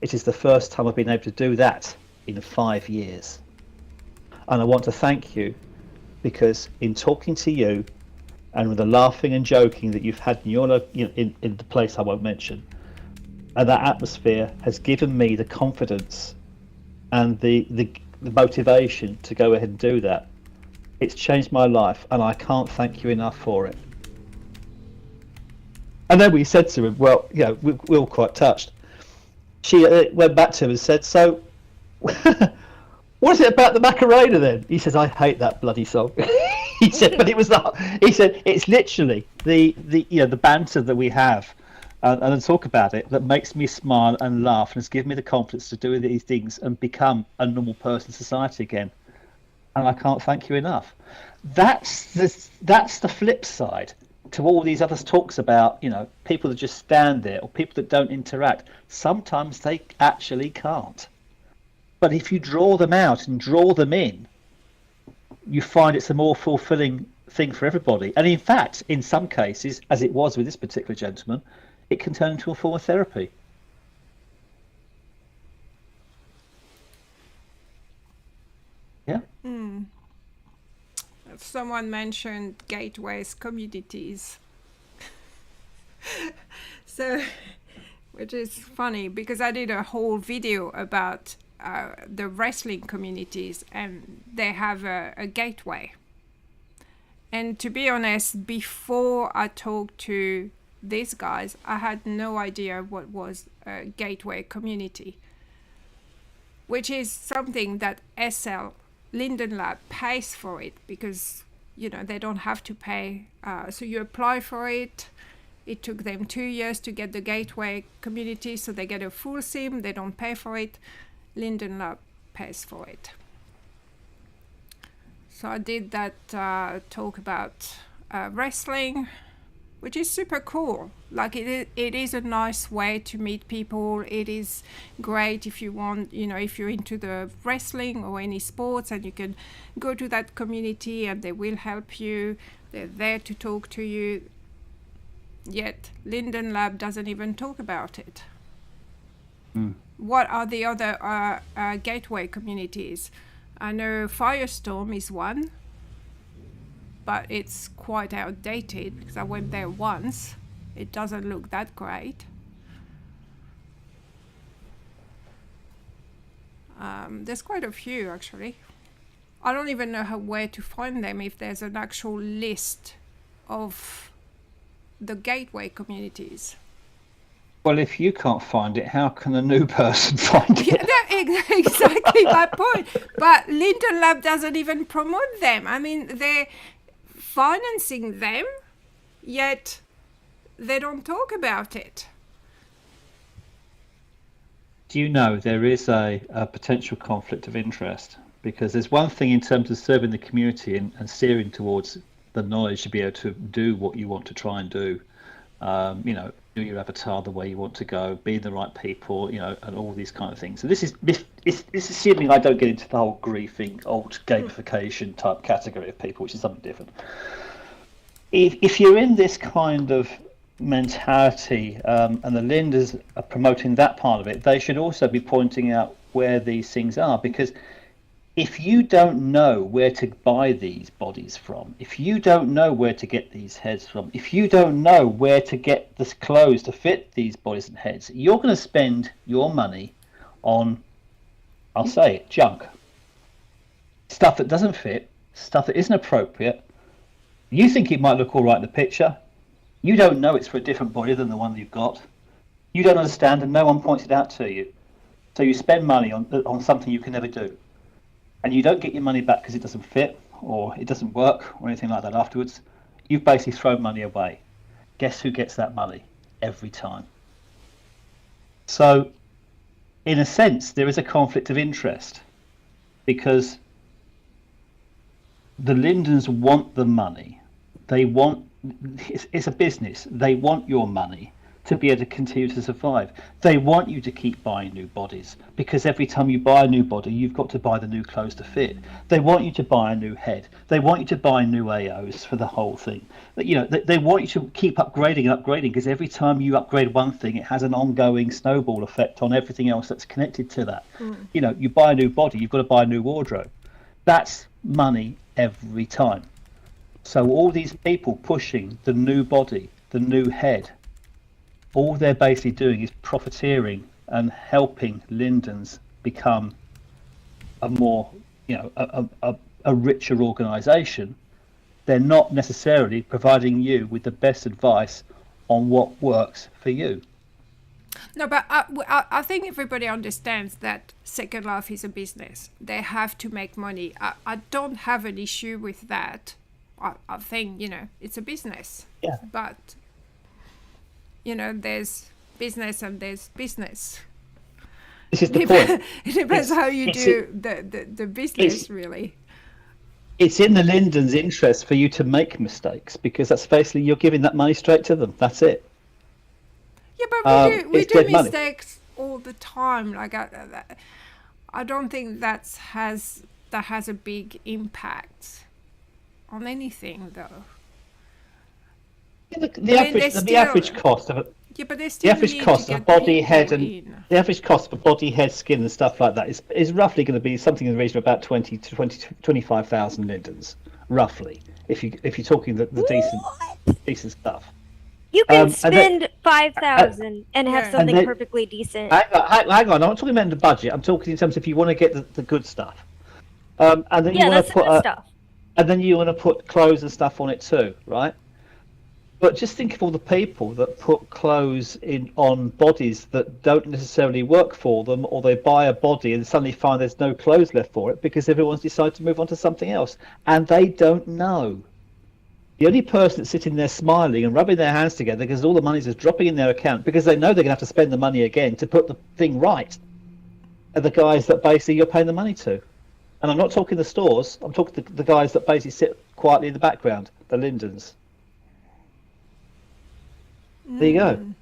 It is the first time I've been able to do that in 5 years, and I want to thank you, because in talking to you and with the laughing and joking that you've had in your in the place I won't mention, and that atmosphere has given me the confidence and the motivation to go ahead and do that. It's changed my life, and I can't thank you enough for it. And then we said to him, well, we're all quite touched. She went back to him and said, so what is it about the Macarena then? He says, I hate that bloody song. He said, but it was not. He said, it's literally the banter that we have, and talk about it, that makes me smile and laugh and has given me the confidence to do these things and become a normal person in society again. And I can't thank you enough. That's the flip side to all these other talks about, people that just stand there or people that don't interact. Sometimes they actually can't. But if you draw them out and draw them in, you find it's a more fulfilling thing for everybody. And in fact, in some cases, as it was with this particular gentleman, it can turn into a form of therapy. Yeah. Someone mentioned gateways, communities. So, which is funny because I did a whole video about the wrestling communities, and they have a gateway. And to be honest, before I talked to these guys, I had no idea what was a gateway community, which is something that SL Linden Lab pays for it because, they don't have to pay. So you apply for it. It took them 2 years to get the gateway community, so they get a full SIM. They don't pay for it. Linden Lab pays for it. So I did that talk about wrestling, which is super cool. Like it is a nice way to meet people. It is great if you want, if you're into the wrestling or any sports, and you can go to that community and they will help you. They're there to talk to you. Yet Linden Lab doesn't even talk about it. What are the other gateway communities? I know Firestorm is one, but it's quite outdated because I went there once. It doesn't look that great. There's quite a few actually. I don't even know where to find them, if there's an actual list of the gateway communities. Well, if you can't find it, how can a new person find it? Yeah, exactly my point. But Linden Lab doesn't even promote them. I mean, they're financing them, yet they don't talk about it. Do you know there is a potential conflict of interest? Because there's one thing in terms of serving the community and steering towards the knowledge to be able to do what you want to try and do. Do your avatar the way you want to go, be the right people, and all these kind of things. So this is assuming I don't get into the whole griefing, old gamification type category of people, which is something different. If you're in this kind of mentality, and the Linders are promoting that part of it, they should also be pointing out where these things are, because if you don't know where to buy these bodies from, if you don't know where to get these heads from, if you don't know where to get the clothes to fit these bodies and heads, you're going to spend your money on, I'll say it, junk. Stuff that doesn't fit, stuff that isn't appropriate. You think it might look all right in the picture. You don't know it's for a different body than the one you've got. You don't understand, and no one points it out to you. So you spend money on something you can never do. And you don't get your money back because it doesn't fit or it doesn't work or anything like that afterwards. You've basically thrown money away. Guess who gets that money every time? So, in a sense, there is a conflict of interest, because the Lindens want the money. It's a business. They want your money to be able to continue to survive. They want you to keep buying new bodies, because every time you buy a new body, you've got to buy the new clothes to fit. They want you to buy a new head. They want you to buy new AOs for the whole thing. They want you to keep upgrading and upgrading, because every time you upgrade one thing, it has an ongoing snowball effect on everything else that's connected to that. You buy a new body, you've got to buy a new wardrobe. That's money every time. So all these people pushing the new body, the new head, all they're basically doing is profiteering and helping Lindens become a more, a richer organisation. They're not necessarily providing you with the best advice on what works for you. No, but I think everybody understands that Second Life is a business. They have to make money. I don't have an issue with that. I think, it's a business. Yeah. But there's business and there's business. This is the point. It depends how you do the business, really. It's in the Lindens' interest for you to make mistakes, because that's basically you're giving that money straight to them. That's it. Yeah, but we do mistakes money. all the time. Like I don't think that has a big impact on anything, though. Yeah, the average cost of it. Yeah, but they still the average cost of body, head, and the average cost for body, head, skin, and stuff like that is roughly going to be something in the region of about 25,000 Lindens, roughly. If you're talking the decent stuff. You can spend 5,000 and have something perfectly decent. Hang on, I'm not talking about the budget. I'm talking in terms of if you want to get the good stuff. And then you want to put stuff. And then you want to put clothes and stuff on it too, right? But just think of all the people that put clothes on bodies that don't necessarily work for them, or they buy a body and suddenly find there's no clothes left for it because everyone's decided to move on to something else, and they don't know. The only person that's sitting there smiling and rubbing their hands together because all the money's just dropping in their account because they know they're going to have to spend the money again to put the thing right are the guys that basically you're paying the money to. And I'm not talking the stores, I'm talking the guys that basically sit quietly in the background, the Lindens. There you go.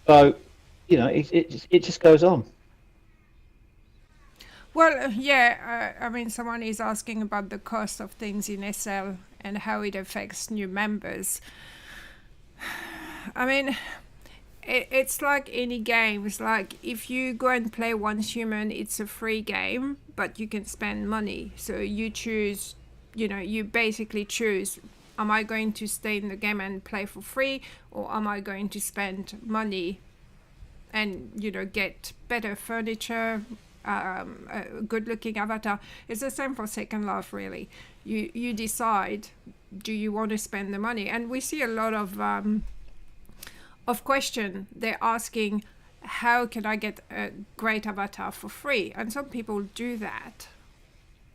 So, it just goes on. Well, yeah, I mean, someone is asking about the cost of things in SL and how it affects new members. I mean, it's like any game. It's like if you go and play Once Human, it's a free game, but you can spend money. So you choose, you basically choose, am I going to stay in the game and play for free, or am I going to spend money and, get better furniture, a good looking avatar? It's the same for Second Life, really. You decide, do you want to spend the money? And we see a lot of question. They're asking, how can I get a great avatar for free? And some people do that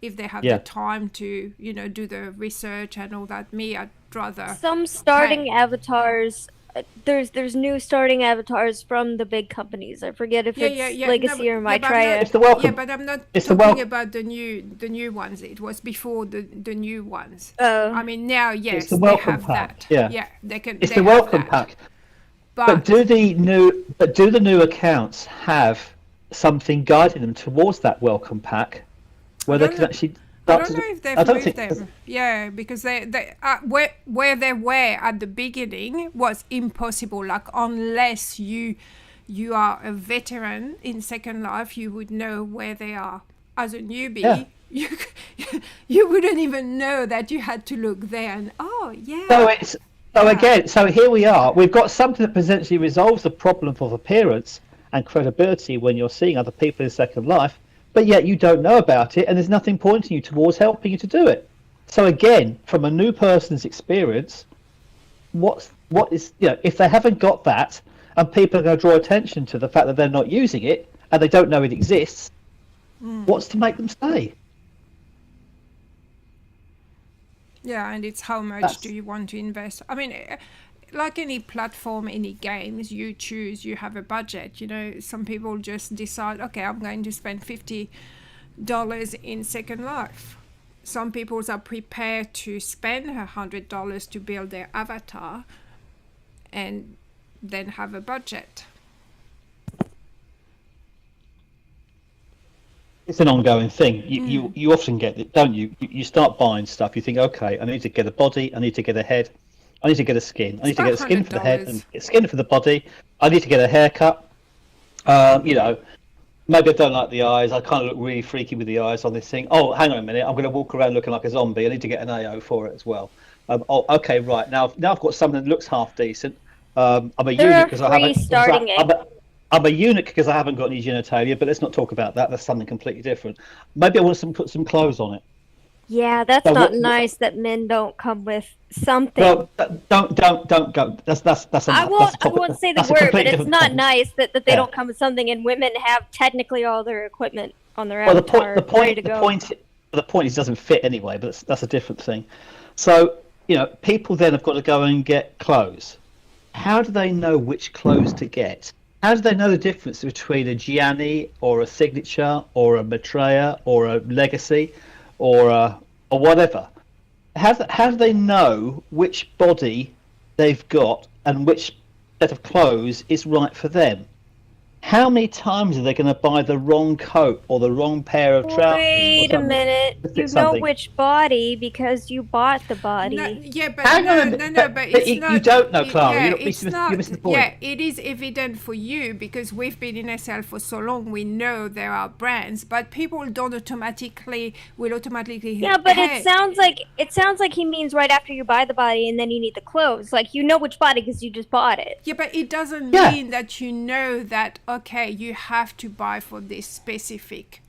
if they have the time to, do the research and all that. Me, I'd rather some starting avatars. There's new starting avatars from the big companies. I forget if it's Legacy or Maitreya. It's the welcome. Yeah, but I'm not talking about the new ones. It was before the new ones. Oh. I mean, now, yes, it's the they have pack. that. Yeah, they can. It's the welcome pack. But do the new accounts have something guiding them towards that welcome pack, where they can actually? I don't know if they've moved them. Yeah, because they where they were at the beginning was impossible. Like, unless you are a veteran in Second Life, you would know where they are. As a newbie, you wouldn't even know that you had to look there. And So here we are. We've got something that potentially resolves the problem of appearance and credibility when you're seeing other people in Second Life. But yet you don't know about it, and there's nothing pointing you towards helping you to do it. So again, from a new person's experience, what is if they haven't got that, and people are going to draw attention to the fact that they're not using it and they don't know it exists, what's to make them stay? Yeah, and it's how much do you want to invest? I mean, like any platform, any games, you choose, you have a budget. Some people just decide, okay, I'm going to spend $50 in Second Life. Some people are prepared to spend $100 to build their avatar and then have a budget. It's an ongoing thing. You often get it, don't you? You start buying stuff. You think, okay, I need to get a body, I need to get a head, I need to get a skin. I need to get a skin for the head and a skin for the body. I need to get a haircut. Maybe I don't like the eyes. I kind of look really freaky with the eyes on this thing. Oh, hang on a minute. I'm going to walk around looking like a zombie. I need to get an AO for it as well. Okay, right. Now I've got something that looks half decent. I'm a eunuch because I haven't. I'm a eunuch because I haven't got any genitalia. But let's not talk about that. That's something completely different. Maybe I want to put some clothes on it. Yeah, that's not nice that men don't come with something. Well, don't go. I won't say the word, but it's not nice that they don't come with something, and women have technically all their equipment on their avatar ready to go. The point is it doesn't fit anyway, but that's a different thing. So people then have got to go and get clothes. how do they know which clothes to get? How do they know the difference between a Gianni or a Signature or a Maitreya or a Legacy or whatever? How do they know which body they've got and which set of clothes is right for them? How many times are they going to buy the wrong coat or the wrong pair of trousers? Wait a minute. You know which body because you bought the body. No, yeah, but Hang on a no, minute, no, but it's you not. don't know, Clara. Yeah, You're it's missing the point. Yeah, it is evident for you because we've been in SL for so long. We know there are brands, but people don't automatically Yeah, but it sounds like he means right after you buy the body and then you need the clothes. Like you know which body because you just bought it. Yeah, but it doesn't mean that you know that, okay, you have to buy for this specific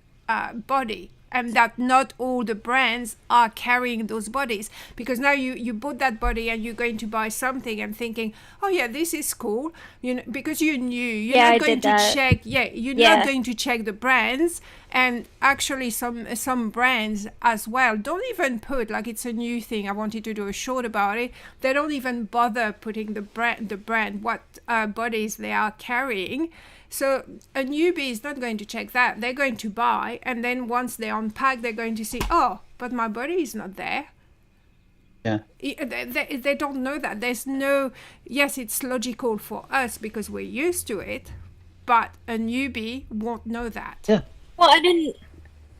body, and that not all the brands are carrying those bodies, because now you bought that body and you're going to buy something and thinking, oh yeah, this is cool, you know, because you knew you're not going to check. You're not going to check the brands. And actually some brands as well don't even put, like, it's a new thing, I wanted to do a short about it, they don't even bother putting the brand what bodies they are carrying. So a newbie is not going to check that. They're going to buy, and then once they unpack, they're going to see, oh, but my body is not there. Yeah. They don't know that. There's no, yes, it's logical for us because we're used to it, but a newbie won't know that. Yeah. Well, I didn't.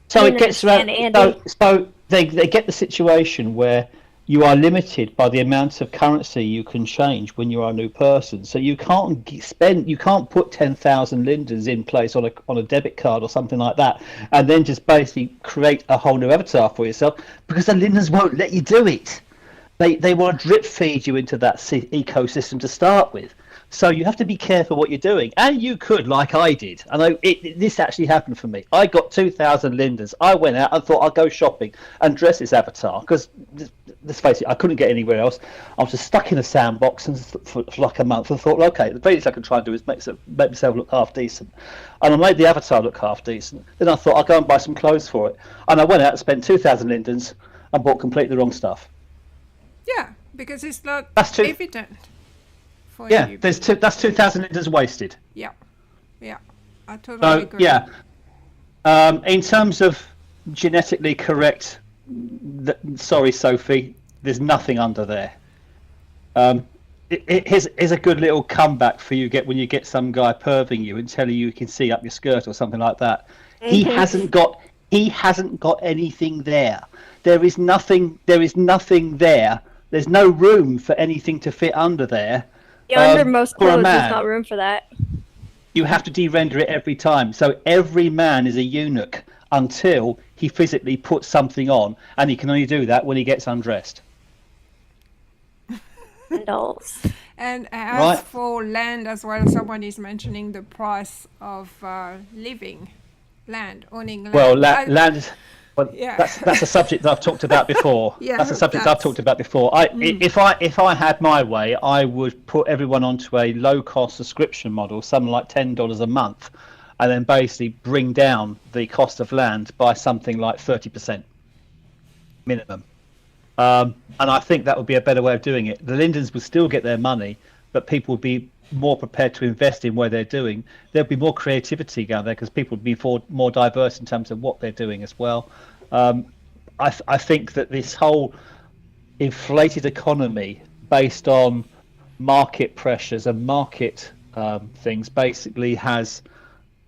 So it gets around. So they get the situation where you are limited by the amount of currency you can change when you are a new person. So you can't put 10,000 lindens in place on a debit card or something like that, and then just basically create a whole new avatar for yourself, because the lindens won't let you do it. They want to drip feed you into that ecosystem to start with. So you have to be careful what you're doing. And you could, like I did. I know this actually happened for me. I got 2,000 lindens. I went out and thought I'll go shopping and dress this avatar, because let's face it, I couldn't get anywhere else. I was just stuck in a sandbox for like a month, and thought, okay, the very least I can try and do is make myself look half decent. And I made the avatar look half decent. Then I thought I'll go and buy some clothes for it. And I went out and spent 2,000 lindens and bought completely the wrong stuff. Yeah, because it's not evident. Yeah, that's 2,000 lindens wasted. Yeah, I totally agree. Yeah, in terms of genetically correct, sorry, Sophie, there's nothing under there. Here's a good little comeback for you when you get some guy perving you and telling you can see up your skirt or something like that. Mm-hmm. He hasn't got anything there. There is nothing there. There's no room for anything to fit under there. Yeah, under most clothes, there's not room for that. You have to de-render it every time. So every man is a eunuch until he physically puts something on, and he can only do that when he gets undressed. Dolls. And as for land as well, someone is mentioning the price of owning land. Well, land is... Well, that's a subject that I've talked about before. That's a subject I've talked about before. If I had my way, I would put everyone onto a low-cost subscription model, something like $10 a month, and then basically bring down the cost of land by something like 30% minimum. And I think that would be a better way of doing it. The Lindens would still get their money, but people would be more prepared to invest in where they're doing. There'll be more creativity down there because people would be more diverse in terms of what they're doing as well. I think that this whole inflated economy based on market pressures and market things basically has,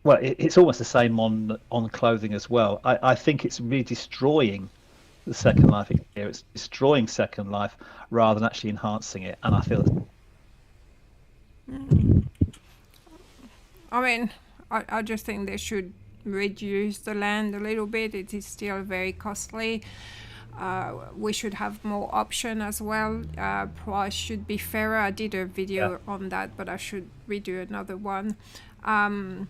well, it's almost the same on clothing as well. I think it's really destroying the Second Life here. It's destroying Second Life rather than actually enhancing it, and I feel. I mean, I just think they should reduce the land a little bit. It is still very costly. We should have more option as well. Price should be fairer. I did a video on that, but I should redo another one. From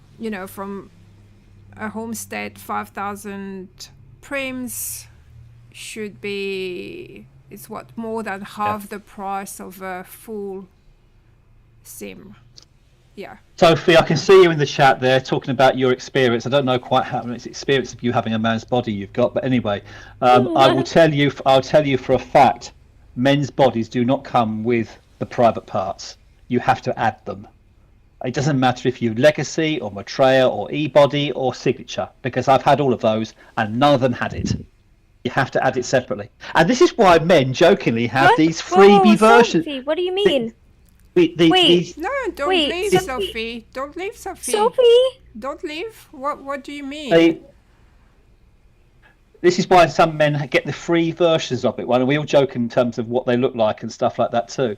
a homestead, 5,000 prims should be, it's more than half the price of a full sim. Yeah. Sophie, I can see you in the chat there talking about your experience. I don't know quite how much experience of you having a man's body you've got, but anyway, I'll tell you for a fact, men's bodies do not come with the private parts. you have to add them. It doesn't matter if you legacy or Maitreya or e-body or signature, because I've had all of those and none of them had it. You have to add it separately. And this is why men jokingly have What? these freebie versions. Sophie, what do you mean? Wait. No, don't leave, Sophie. Don't leave, Sophie. Sophie? Don't leave. What do you mean? This is why some men get the free versions of it. Well, we all joke in terms of what they look like and stuff like that too.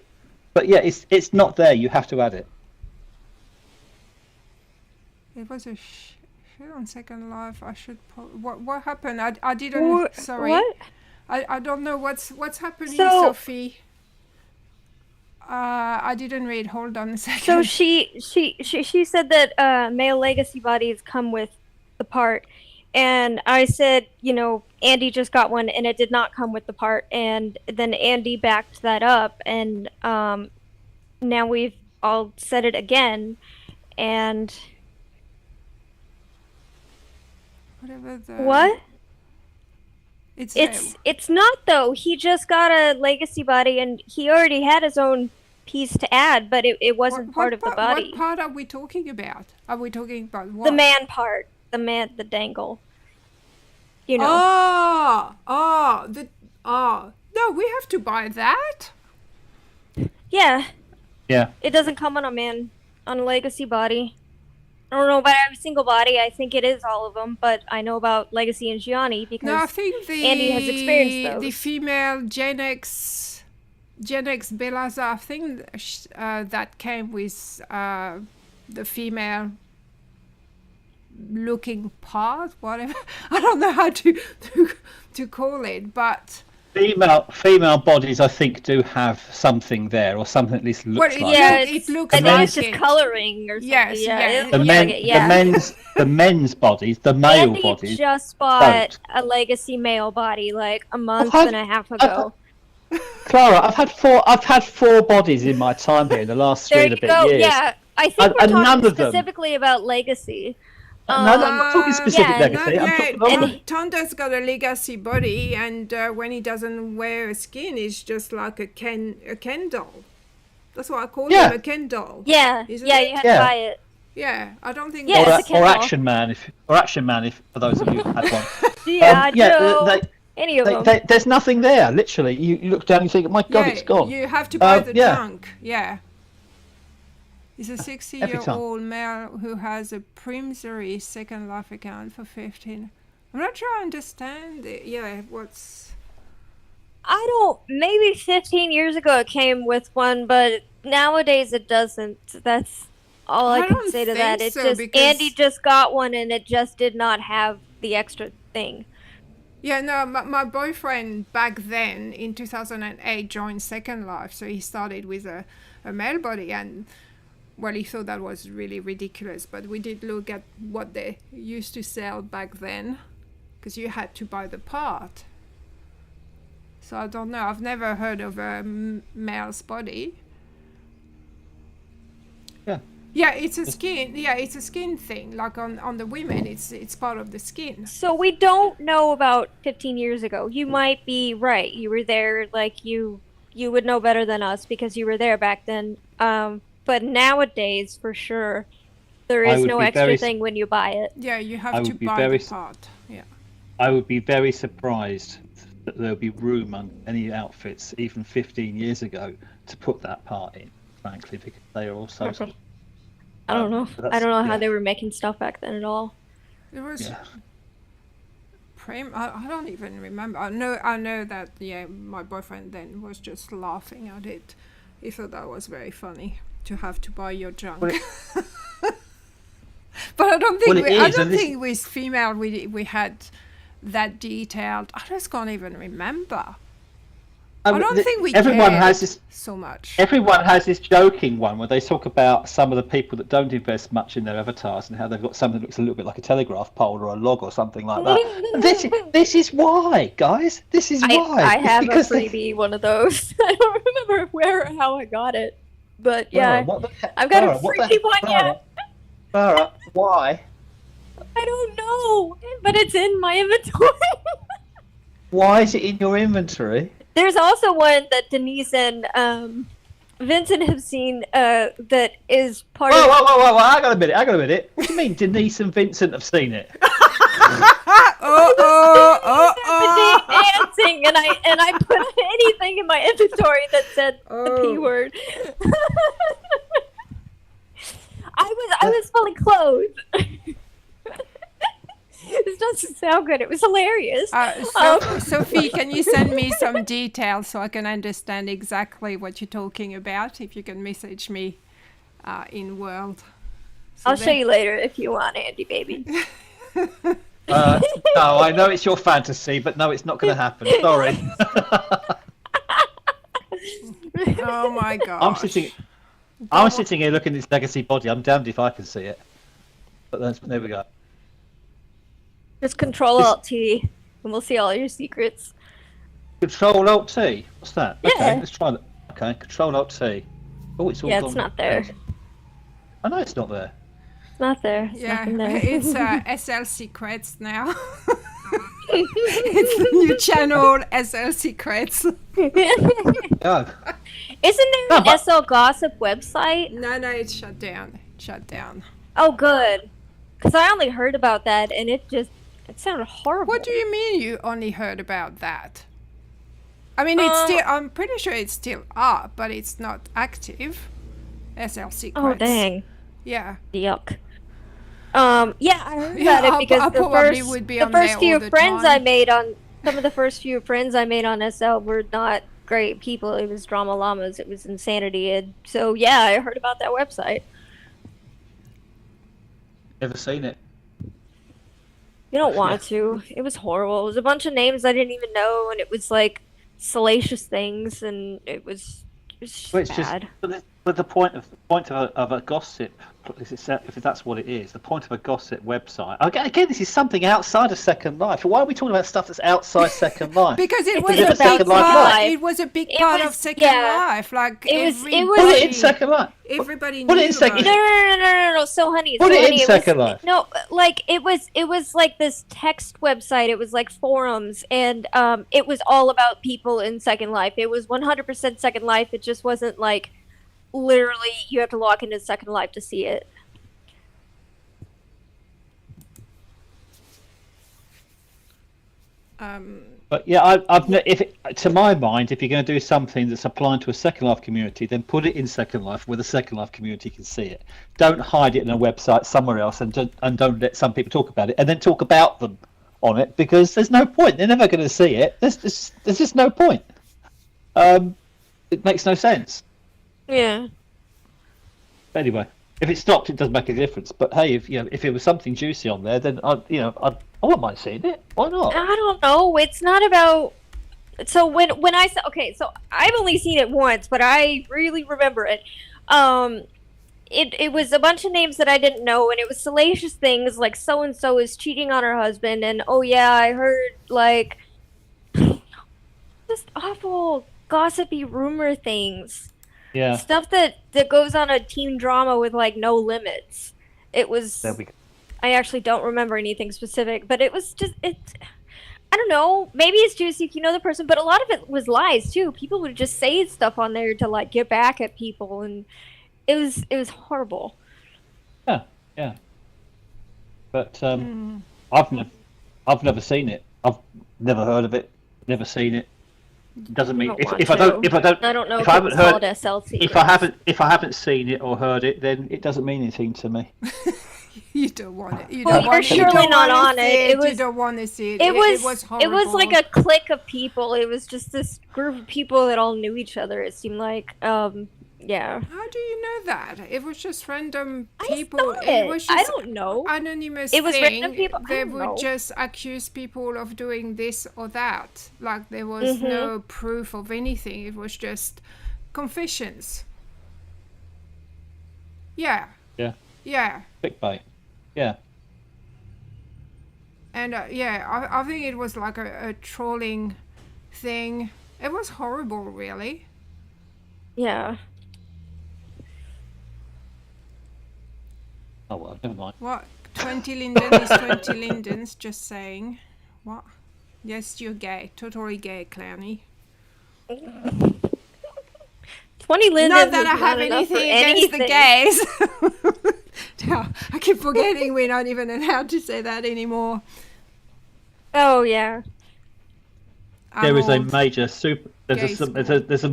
But yeah, it's not there. You have to add it. It was a shit on Second Life. I should. What happened? I didn't. Sorry. What? I don't know what's happening, So- Sophie. I didn't read. Hold on a second. So she said that male legacy bodies come with the part, and I said, Andy just got one and it did not come with the part, and then Andy backed that up, and now we've all said it again, and Whatever the. what? It's It's not though. He just got a legacy body, and he already had his own piece to add, but it wasn't part of the body. What part are we talking about? Are we talking about what? The man part, the dangle. No, we have to buy that. Yeah, Yeah. it doesn't come on a legacy body. I don't know about every single body. I think it is all of them, but I know about Legacy and Gianni because No, I think Andy has experienced the those. female Gen X Belaza, I think that came with the female looking part, whatever. I don't know how to call it, but Female bodies, I think, do have something there, or something at least looks like. it looks I think like it's just it. coloring or something. Yes, yeah, yeah. it The looks men, like it, yeah. the men's bodies, the male Andy bodies. just bought don't. a legacy male body like a month had- and a half ago. Clara, I've had four bodies in my time here in the last There three you and a bit go. years. Yeah, I think And we're none talking of them- specifically about legacy. No, I'm not talking specific yeah, legacy. I'm Yeah, talking about and- Tonda's got a legacy body, and when he doesn't wear a skin, it's just like a Ken doll. That's what I call Yeah. him, a Ken doll. Yeah, Isn't yeah, it? you have Yeah. to buy it. Yeah, I don't think. Yeah, that's- it's a Ken or doll. Action Man, if for those of you who had one. Yeah, Joe, they, any of them. there's nothing there. Literally, you look down and you think, my God, yeah, it's gone. You have to buy the yeah. junk. Yeah. He's a 60-year-old male who has a Primsary Second Life account for 15. I'm not sure I understand it. Yeah, Maybe 15 years ago it came with one, but nowadays it doesn't. That's all I can don't say to think that. It's so, just because- Andy just got one and it just did not have the extra thing. Yeah, no, my boyfriend back then in 2008 joined Second Life, so he started with a male body, and well, he thought that was really ridiculous, but we did look at what they used to sell back then, because you had to buy the part. So I don't know, I've never heard of a male's body. Yeah. Yeah, it's a skin. Yeah, it's a skin thing. Like on the women, it's part of the skin. So we don't know about 15 years ago. You might be right. You were there, like you would know better than us because you were there back then. But nowadays, for sure, there I is would no be extra very- thing when you buy it. Yeah, you I have to would be buy very the part. Yeah. I would be very surprised that there'll be room on any outfits, even 15 years ago, to put that part in, frankly, because they are also. Okay. I don't know. But I don't know how yeah. they were making stuff back then at all. It was Yeah. I don't even remember. I know that my boyfriend then was just laughing at it. He thought that was very funny to have to buy your junk. Well, But I don't think Well, it I is, don't and this- think with female we had that detailed. I just can't even remember. I don't think we Everyone cared has this. so much. Everyone has this joking one where they talk about some of the people that don't invest much in their avatars and how they've got something that looks a little bit like a telegraph pole or a log or something like that. this is why, guys. This is why. I It's have a because they- freebie one of those. I don't remember where or how I got it, but yeah, Clara, what the heck? I've got a Clara, what the freebie heck? one. Yeah, Clara, why? I don't know, but it's in my inventory. Why is it in your inventory? There's also one that Denise and Vincent have seen that is part Whoa, of. whoa, whoa, whoa! I got a minute. What do you mean, Denise and Vincent have seen it? Dancing, and I put anything in my inventory that said the P word. I was fully clothed. This doesn't sound good. It was hilarious. Sophie, can you send me some details so I can understand exactly what you're talking about? If you can message me in World. I'll show you later if you want, Andy, baby. No, I know it's your fantasy, but no, it's not going to happen. Sorry. Oh my god! I'm sitting here looking at this legacy body. I'm damned if I can see it. But there we go. Just Control-Alt-T, and we'll see all your secrets. Control-Alt-T? What's that? Yeah. Okay, let's try that. Okay, Control-Alt-T. Oh, it's all Yeah, gone. it's not there. I know it's not there. It's not there. It's nothing there. It's SL Secrets now. It's the new channel, SL Secrets. Oh. Isn't there an SL Gossip website? No, it's shut down. Oh, good. Because I only heard about that, and it sounded horrible. What do you mean you only heard about that? I mean, it's still. I'm pretty sure it's still up, but it's not active. SL Secrets. Oh, dang. Yeah. Yuck. Yeah, I heard about it because the first few friends I made on some of the first few friends I made on SL were not great people. It was drama llamas. It was insanity. And so yeah, I heard about that website. Never seen it. You don't want to. It was horrible. It was a bunch of names I didn't even know, and it was like salacious things, and it was just bad. But the point of a gossip, if that's what it is, the point of a gossip website. Again, this is something outside of Second Life. Why are we talking about stuff that's outside Second Life? Because it was a big part of Second Life. Like it was. Put it in Second Life. Everybody Put knew it in Second. No. So honey, put it in Second Life. No, like it was like this text website. It was like forums, and it was all about people in Second Life. It was 100% Second Life. It just wasn't like literally you have to log into Second Life to see it. But yeah, to my mind, if you're going to do something that's applying to a Second Life community, then put it in Second Life where the Second Life community can see it. Don't hide it in a website somewhere else, and don't let some people talk about it, and then talk about them on it, because there's no point. They're never going to see it. There's just no point. It makes no sense. Yeah. Anyway, if it stopped, it doesn't make a difference. But hey, if it was something juicy on there, then I wouldn't mind seeing it. Why not? I don't know. It's not about. So when I said okay, so I've only seen it once, but I really remember it. It was a bunch of names that I didn't know, and it was salacious things like so and so is cheating on her husband, and oh yeah, I heard like just awful gossipy rumor things. Yeah. Stuff that goes on a teen drama with like no limits. It was. There we go. I actually don't remember anything specific, but it was just I don't know. Maybe it's juicy if you know the person, but a lot of it was lies too. People would just say stuff on there to like get back at people, and it was horrible. Yeah. But I've never seen it. I've never heard of it. Never seen it. Doesn't mean if I don't I don't know if I haven't heard SLC. if I haven't seen it or heard it, then it doesn't mean anything to me. You don't want it. You you're surely not on it. You don't want to see it. It was horrible. It was like a clique of people. It was just this group of people that all knew each other. It seemed like, yeah. How do you know that? It was just random people. It was I just don't know. Anonymous. It was thing. random people. They would just accuse people of doing this or that. Like there was no proof of anything. It was just confessions. Yeah. Clickbait. Yeah. And I think it was like a trolling thing. It was horrible, really. Yeah. Oh well, never mind. What? 20 Linden is 20 Lindens, just saying. What? Yes, you're gay. Totally gay, Clowny. 20 lindens Not that is I have not enough for anything against the anything. gays. No, I keep forgetting we're not even allowed to say that anymore. Oh, yeah. There is a old. major super. There's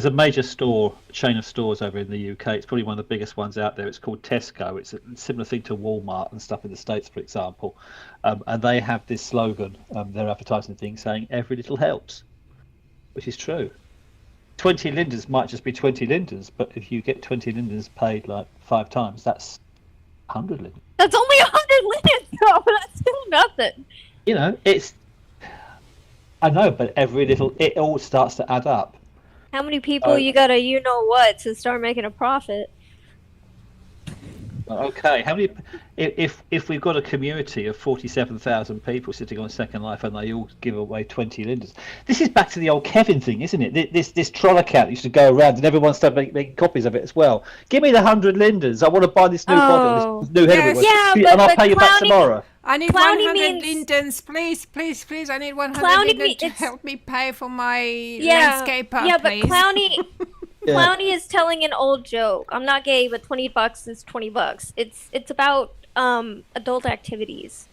a major store chain of stores over in the UK. It's probably one of the biggest ones out there. It's called Tesco. It's a similar thing to Walmart and stuff in the States, for example. And they have this slogan, their advertising thing, saying "Every little helps," which is true. 20 lindens might just be 20 lindens, but if you get 20 lindens paid like 5 times, that's 100 lindens. That's only 100 lindens, though. That's still nothing. You know, I know, but it all starts to add up. How many people you gotta you-know-what to start making a profit? Okay, how many? If we've got a community of 47,000 people sitting on Second Life and they all give away 20 lindens, this is back to the old Kevin thing, isn't it? This troll account used to go around and everyone started making copies of it as well. Give me the 100 lindens. I want to buy this new bottle, this new head, and I'll pay you back tomorrow. I need Clowny 100 means- lindens, please. I need 100 Clowny lindens to it's- help me pay for my Yeah, landscaper, yeah, but please. Clowny, Yeah. Clowny is telling an old joke. I'm not gay, but $20 is $20. It's about adult activities.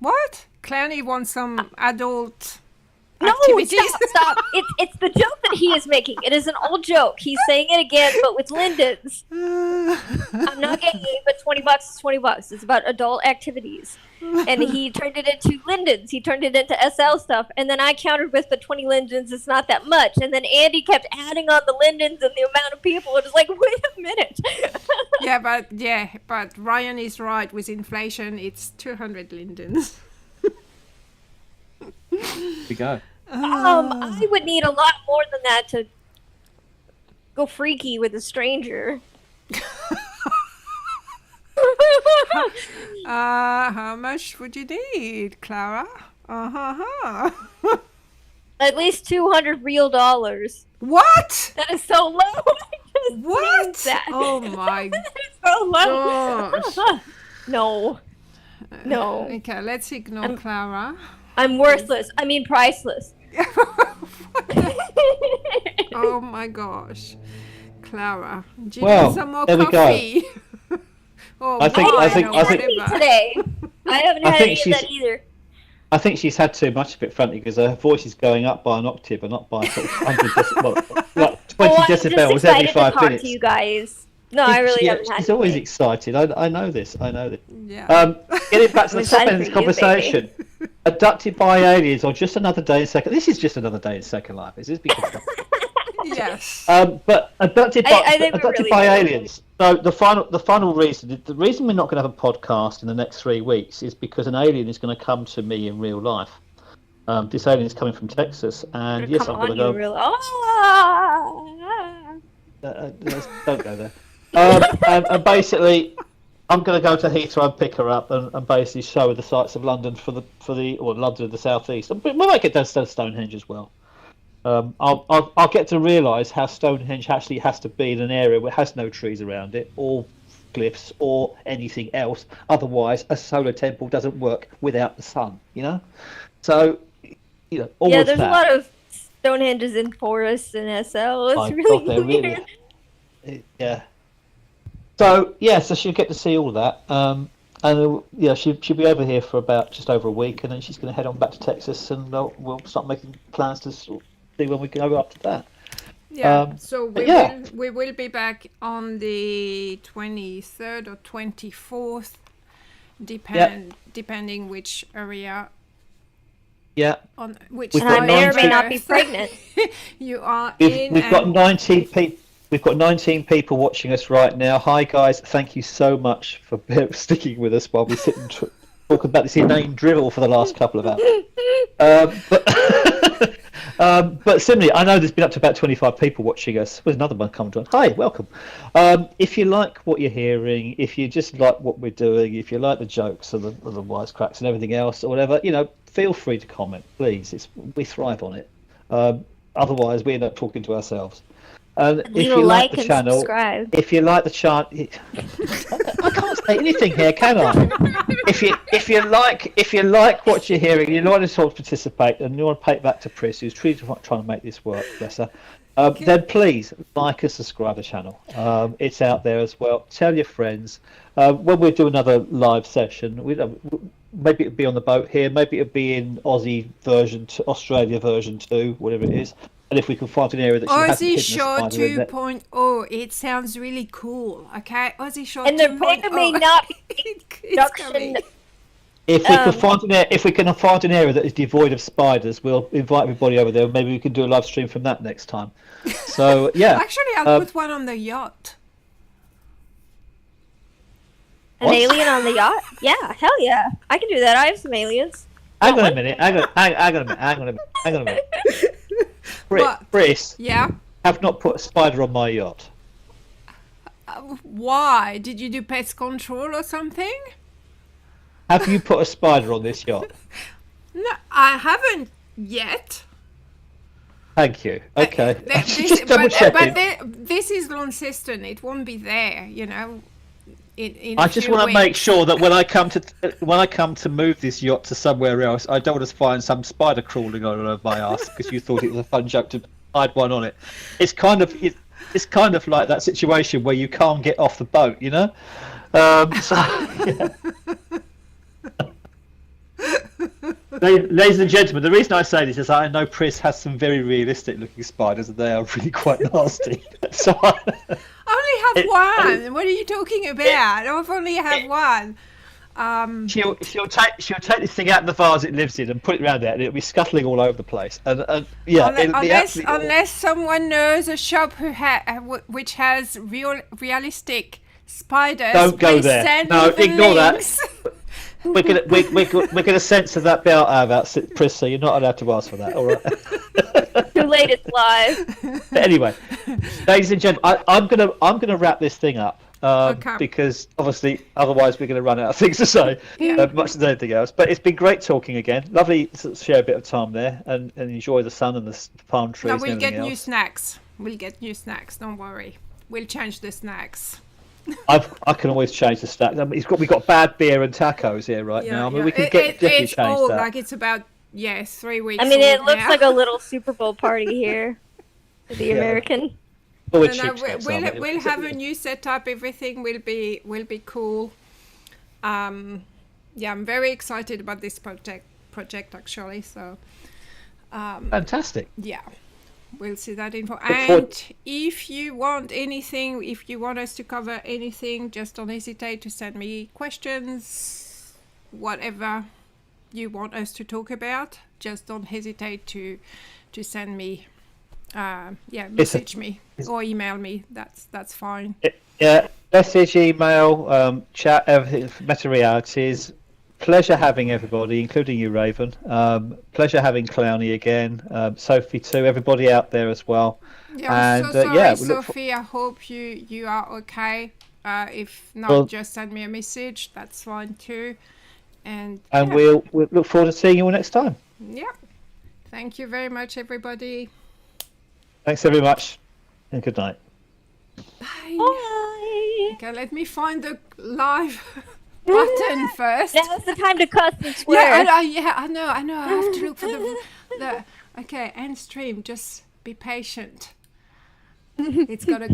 What? Clowny wants some adult No, activities. stop. It's the joke that he is making. It is an old joke. He's saying it again, but with lindens. I'm not gay, but $20 is $20. It's about adult activities. And he turned it into lindens. He turned it into SL stuff. And then I countered with the 20 lindens is not that much. And then Andy kept adding on the lindens and the amount of people. It was like, wait a minute. but Ryan is right. With inflation, it's 200 lindens. Here we go. I would need a lot more than that to go freaky with a stranger. How much would you need, Clara? At least 200 real dollars. What? That is so low. I just What? named that. Oh my That is so low. gosh. No. No. Okay, let's ignore Clara. I'm worthless. I mean priceless. Oh my gosh. Clara, do you Well, need some more there we go. coffee? Oh, I think- wine I think- or I think- whatever. Today. I haven't I had think any of she's- that either. I think she's had too much of it, frankly, because her voice is going up by an octave and not by sort of 100 like 20 I'm just decibels excited every to 5 talk minutes. to you guys. No, I really haven't had She's always anything. excited. I know this. Yeah. Getting back to I'm the top excited end of this for you, conversation. Abducted by aliens or just another day in Second. This is just another day in Second Life. Is this because Yes. but abducted by, I think we're abducted really by doing aliens. So the final reason, the reason we're not going to have a podcast in the next 3 weeks is because an alien is going to come to me in real life. This alien is coming from Texas, and yes, Come I'm going on, to go. you real. Don't go there. And basically, I'm going to go to Heathrow and pick her up and basically show her the sights of London or London of the southeast. We might get down to Stonehenge as well. I'll get to realise how Stonehenge actually has to be in an area where it has no trees around it, or glyphs, or anything else. Otherwise, a solar temple doesn't work without the sun. You know, so all Yeah, of there's that. a lot of Stonehenges in forests and SL. It's My really God, they're weird. Yeah. So she'll get to see all that. And she'll be over here for about just over a week, and then she's going to head on back to Texas, and we'll start making plans to see when we can go after that. Yeah. So but we will be back on the 23rd or 24th, depending which area Yeah. on which We've And I got may or may 19 not be pregnant. you are We've in. got and- 19 people. We've got 19 people watching us right now. Hi guys, thank you so much for sticking with us while we sit and talk about this inane drivel for the last couple of hours. But similarly, I know there's been up to about 25 people watching us. There's another one coming on. Hi, welcome. If you like what you're hearing, if you just like what we're doing, if you like the jokes and the wisecracks and everything else or whatever, feel free to comment, please. We thrive on it. Otherwise, we end up talking to ourselves. And if Leave you a like like the and channel, subscribe. if you like the channel, I can't say anything here, can I? If you like what you're hearing, you want to sort of participate, and you want to pay it back to Pris, who's truly trying to make this work, bless her. Then please like and subscribe to the channel. It's out there as well. Tell your friends. When we do another live session, maybe it'll be on the boat here, maybe it'll be in Aussie version, Australia version 2, whatever it is. And if we can find an area that she hasn't Aussie hidden a Shore spider in there. 2.0. It sounds really cool. Okay, Aussie Shore 2.0. And there may not be It's coming. production. If we can find an area that is devoid of spiders, we'll invite everybody over there. Maybe we can do a live stream from that next time. So yeah. Actually, I'll put one on the yacht. An What? alien on the yacht? Yeah, hell yeah. I can do that. I have some aliens. Hang on a minute. Hang on a minute. What? Briss, Yeah. have not put a spider on my yacht. Why? Did you do pest control or something? Have you put a spider on this yacht? No, I haven't yet. Thank you. Okay. Just double but checking. this is Launceston. It won't be there, you know. In I just want to make sure that when I come to move this yacht to somewhere else, I don't want to find some spider crawling on my ass because you thought it was a fun joke to hide one on it. It's kind of like that situation where you can't get off the boat, you know. So, yeah. Ladies and gentlemen, the reason I say this is I know Pris has some very realistic looking spiders and they are really quite nasty. So I only have one. What are you talking about? I've only have one. she'll take this thing out of the vase it lives in and put it around there, and it'll be scuttling all over the place. And yeah, it'll be absolutely unless someone knows a shop which has realistic spiders. Don't go please there. send No, me the ignore links. that. We're gonna censor that bit out of Pris, so you're not allowed to ask for that. All right. Too late, it's live. But anyway, ladies and gentlemen, I'm gonna wrap this thing up Okay. because obviously otherwise we're gonna run out of things to say, much as anything else. But it's been great talking again. Lovely to share a bit of time there and enjoy the sun and the palm trees. No, and we'll get everything new else. snacks. We'll get new snacks. Don't worry. We'll change the snacks. I can always change the stack. I mean, we've got bad beer and tacos here right now. I mean, we can definitely it's change old, that. like it's about 3 weeks. I mean, it old looks now. like a little Super Bowl party here for the Yeah. American. Always No, cheap snacks, we'll aren't they? we'll have a new setup. Everything will be cool. Yeah, I'm very excited about this project actually. So Fantastic. yeah, we'll see that info. forward- And if you want anything, if you want us to cover anything, just don't hesitate to send me questions, whatever you want us to talk about. Just don't hesitate to send me, message me or email me. That's fine. Yeah, message, email, chat, everything. Meta Realities. Pleasure having everybody, including you, Raven. Pleasure having Clowny again. Sophie too. Everybody out there as well. Yeah, I'm And, so sorry, yeah, we look Sophie. I hope you are okay. If not, Well- just send me a message. That's fine too. And And yeah. we'll look forward to seeing you all next time. Yeah. Thank you very much, everybody. Thanks very much, and good night. Bye. Bye. Okay, let me find the live button first. Now's the time to cuss and swear. I know. I have to look for the. Okay, end stream. Just be patient. It's gotta.